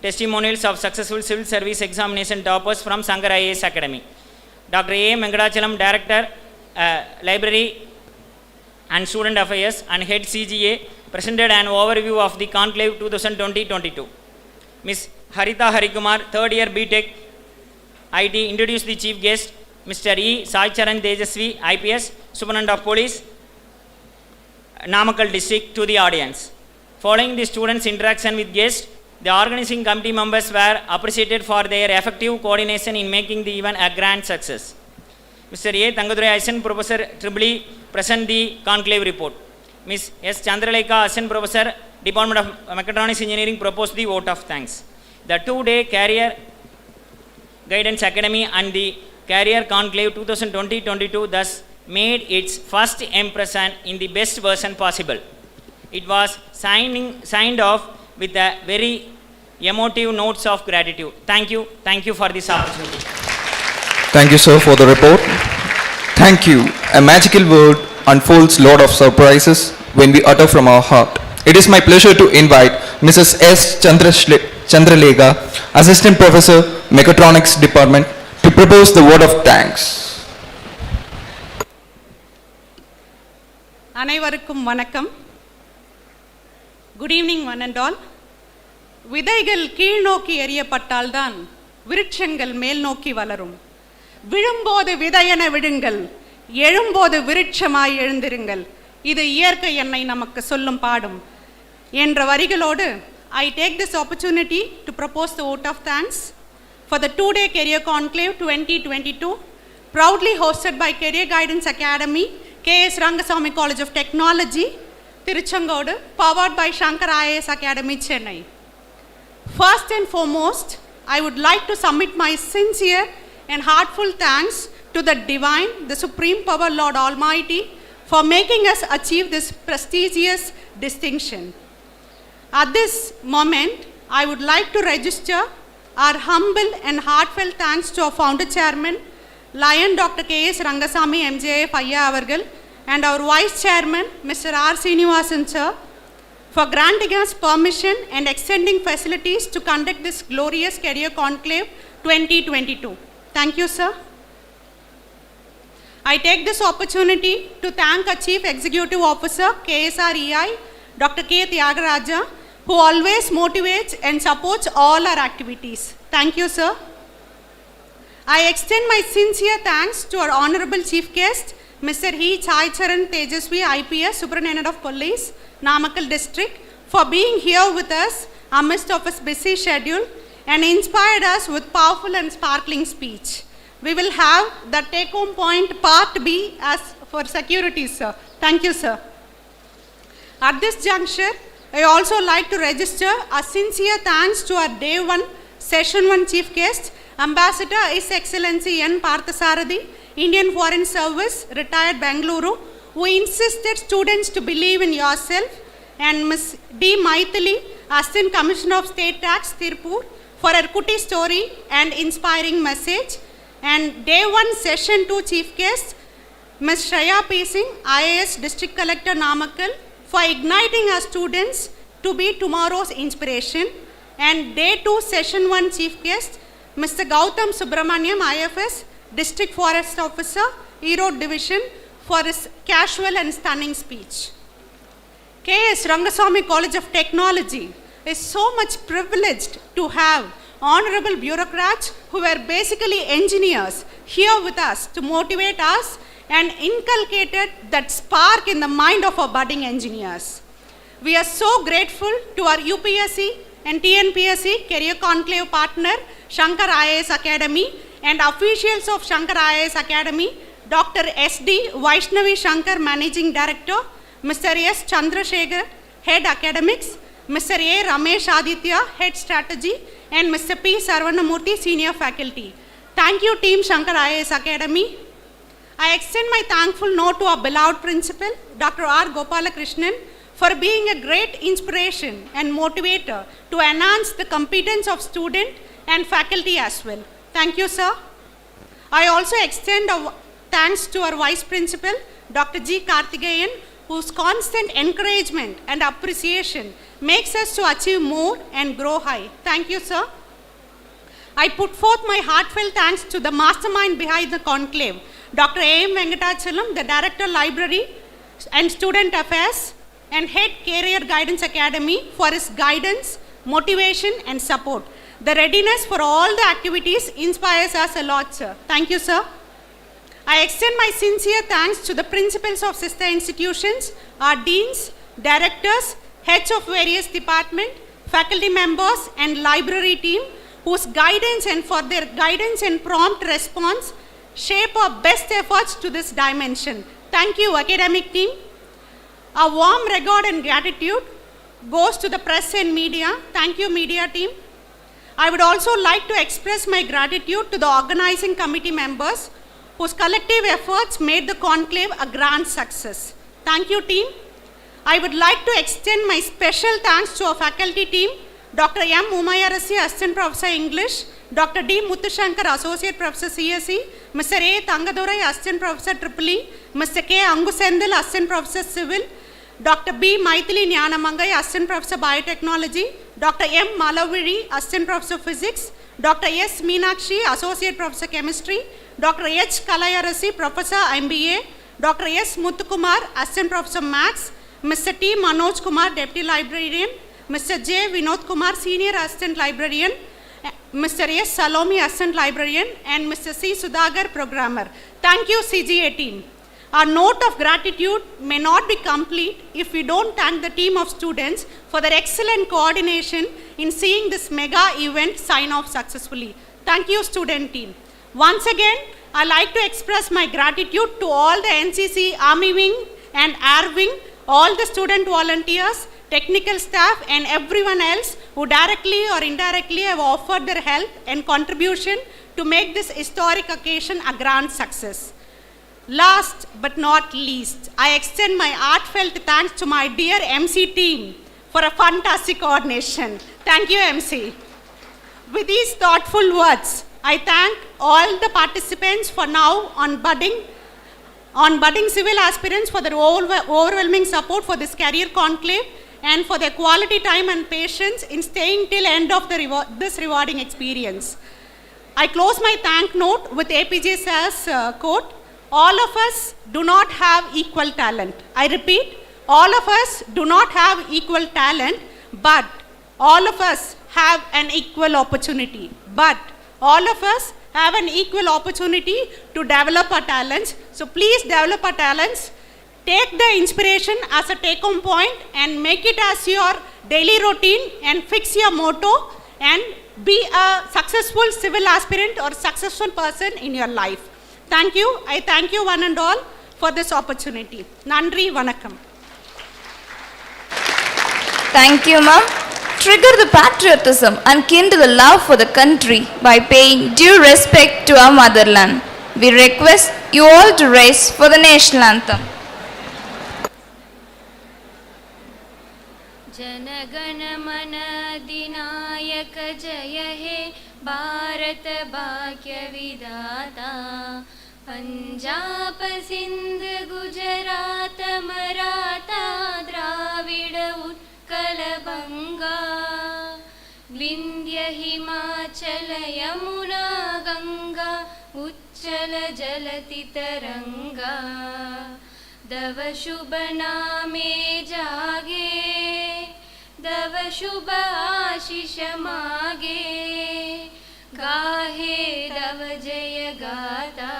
testimonials of successful civil service examination toppers from Shankar IAS Academy. Dr. A. Venkatachalam, Director, Library and Student Affairs and Head CGA, presented an overview of the Conclave 2020-22. Ms. Harita Harikumar, third year BTech IT, introduced the chief guest, Mr. E. Sai Charan Tejasvi, IPS, Superintendent of Police, Namakkal District, to the audience. Following the students' interaction with guests, the organizing committee members were appreciated for their effective coordination in making the event a grand success. Mr. A. Tangadurai Assistant Professor Tribly present the conclave report. Ms. S. Chandralekha, Assistant Professor, Department of Mechatronics Engineering, proposed the vote of thanks. The two-day Career Guidance Academy and the Career Conclave 2020-22 thus made its first impression in the best version possible. It was signed off with a very emotive notes of gratitude. Thank you for this opportunity. Thank you, sir, for the report. Thank you. A magical word unfolds lot of surprises when we utter from our heart. It is my pleasure to invite Mrs. S. Chandralekha, Assistant Professor, Mechatronics Department, to propose the word of thanks. அனைவருக்கும் வணக்கம். Good evening one and all. விதைகள் கீழ் நோக்கி எறியப்பட்டால்தான் விருட்சங்கள் மேல் நோக்கி வளரும். விழும்போது விதையென விழுங்கள், எழும்போது விருட்சமாய் எழுந்திருங்கள். இது இயற்கை என்னை நமக்கு சொல்லும் பாடும் என்ற வரிகளோடு I take this opportunity to propose the vote of thanks for the two-day Career Conclave 2022, proudly hosted by Career Guidance Academy, K.S.Rangasamy College of Technology, Tiruchengode, powered by Shankar IAS Academy, Chennai. First and foremost, I would like to submit my sincere and heartfelt thanks to the Divine, the Supreme Power Lord Almighty, for making us achieve this prestigious distinction. At this moment, I would like to register our humble and heartfelt thanks to our founder chairman, Lion Dr. K.S.Rangasamy MJF Ayya Avargal, and our vice chairman, Mr. R. Srinivasan sir, for granting us permission and extending facilities to conduct this glorious Career Conclave 2022. Thank you, sir. I take this opportunity to thank our Chief Executive Officer, KSREI, Dr. K. Tyagaraja, who always motivates and supports all our activities. Thank you, sir. I extend my sincere thanks to our Honorable Chief Guest, Mr. E. Sai Charan Tejasvi, IPS, Superintendent of Police, Namakkal District, for being here with us amidst of his busy schedule and inspired us with powerful and sparkling speech. We will have the take-home point part B as for security, sir. Thank you, sir. At this juncture, I also like to register a sincere thanks to our Day 1, Session 1 Chief Guest, Ambassador His Excellency N. Parthasarathi, Indian Foreign Service, retired Bengaluru, who insisted students to believe in yourself, and Ms. D. Maithili, Assistant Commissioner of State Tax, Tirupur, for her Kuti story and inspiring message. And Day 1, Session 2 Chief Guest, Ms. Shreya P. Singh, IAS District Collector, Namakkal, for igniting our students to be tomorrow's inspiration. And Day 2, Session 1 Chief Guest, Mr. Gautam Subramaniam, IFS, District Forest Officer, Erode Division, for his casual and stunning speech. K.S.Rangasamy College of Technology is so much privileged to have honorable bureaucrats who were basically engineers here with us to motivate us and inculcated that spark in the mind of our budding engineers. We are so grateful to our UPSC and TNPSC Career Conclave partner, Shankar IAS Academy, and officials of Shankar IAS Academy, Dr. S.D. Vaishnavi Shankar, Managing Director, Mr. S. Chandrasekhar, Head Academics, Mr. A. Ramesh Aditya, Head Strategy, and Mr. P. Sarvanamurthy, Senior Faculty. Thank you, Team Shankar IAS Academy. I extend my thankful note to our beloved principal, Dr. R. Gopalakrishnan, for being a great inspiration and motivator to enhance the competence of student and faculty as well. Thank you, sir. I also extend our thanks to our Vice Principal, Dr. G. Karthikeyan, whose constant encouragement and appreciation makes us to achieve more and grow high. Thank you, sir. I put forth my heartfelt thanks to the mastermind behind the conclave, Dr. A.M. Venkatachalam, the Director Library and Student Affairs, and Head Career Guidance Academy, for his guidance, motivation, and support. The readiness for all the activities inspires us a lot, sir. Thank you, sir. I extend my sincere thanks to the principals of sister institutions, our deans, directors, heads of various departments, faculty members and library team whose guidance and for their guidance and prompt response shape our best efforts to this dimension. Thank you, academic team. A warm regard and gratitude goes to the press and media. Thank you, media team. I would also like to express my gratitude to the organizing committee members whose collective efforts made the conclave a grand success. Thank you, team. I would like to extend my special thanks to our faculty team, Dr. M. Umayarasi, Assistant Professor English, Dr. D. Muthu-Shankar, Associate Professor CSE, Mr. A. Tangadurai, Assistant Professor EEE, Mr. K. Angusendal, Assistant Professor Civil, Dr. B. Maithili Nyanamangai, Assistant Professor Biotechnology, Dr. M. Malaviri, Assistant Professor Physics, Dr. S. Meenakshi, Associate Professor Chemistry, Dr. H. Kalayarasi, Professor MBA, Dr. S. Muthukumar, Assistant Professor Maths, Mr. T. Manoj Kumar, Deputy Librarian, Mr. J. Vinod Kumar, Senior Assistant Librarian, Mr. S. Salomi, Assistant Librarian, and Mr. C. Sudhagar, Programmer. Thank you, CGA team. Our note of gratitude may not be complete if we don't thank the team of students for their excellent coordination in seeing this mega event sign off successfully. Thank you, student team. Once again, I'd like to express my gratitude to all the NCC, Army Wing and Air Wing, all the student volunteers, technical staff and everyone else who directly or indirectly have offered their help and contribution to make this historic occasion a grand success. Last but not least, I extend my heartfelt thanks to my dear MC team for a fantastic coordination. Thank you, MC. With these thoughtful words, I thank all the participants for now on budding civil aspirants for their overwhelming support for this career conclave and for their quality time and patience in staying till end of this rewarding experience. I close my thank note with APJ sir's quote, all of us do not have equal talent. I repeat, all of us do not have equal talent, but all of us have an equal opportunity. But all of us have an equal opportunity to develop our talents. So please develop our talents. Take the inspiration as a take-home point and make it as your daily routine and fix your motto and be a successful civil aspirant or successful person in your life. Thank you. I thank you one and all for this opportunity. Nandri Vanakkam. Thank you, ma'am. Trigger the patriotism and kindle the love for the country by paying due respect to our motherland. We request you all to rise for the national anthem. जनगण मन अधिनायक जय हे भारत भाग्य विधाता पंजाब सिंध गुजरात मराठा द्राविड उत्कल बंगा विंध्य हिमाचल यमुना गंगा उच्चल जलति तरंगा दव शुभ नामे जागे दव शुभ आशीष मागे गाहे दव जय गाता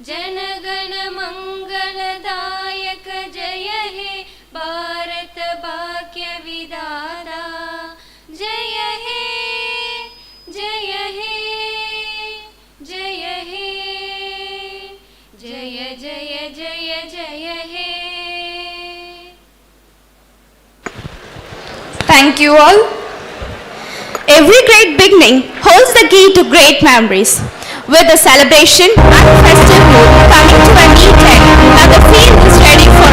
जनगण मंगलदायक जय हे भारत भाग्य विधाता जय हे जय हे जय हे जय जय जय जय हे. Thank you all. Every great beginning holds the key to great memories. With the celebration and festive mood coming to a neat end, and the field is ready for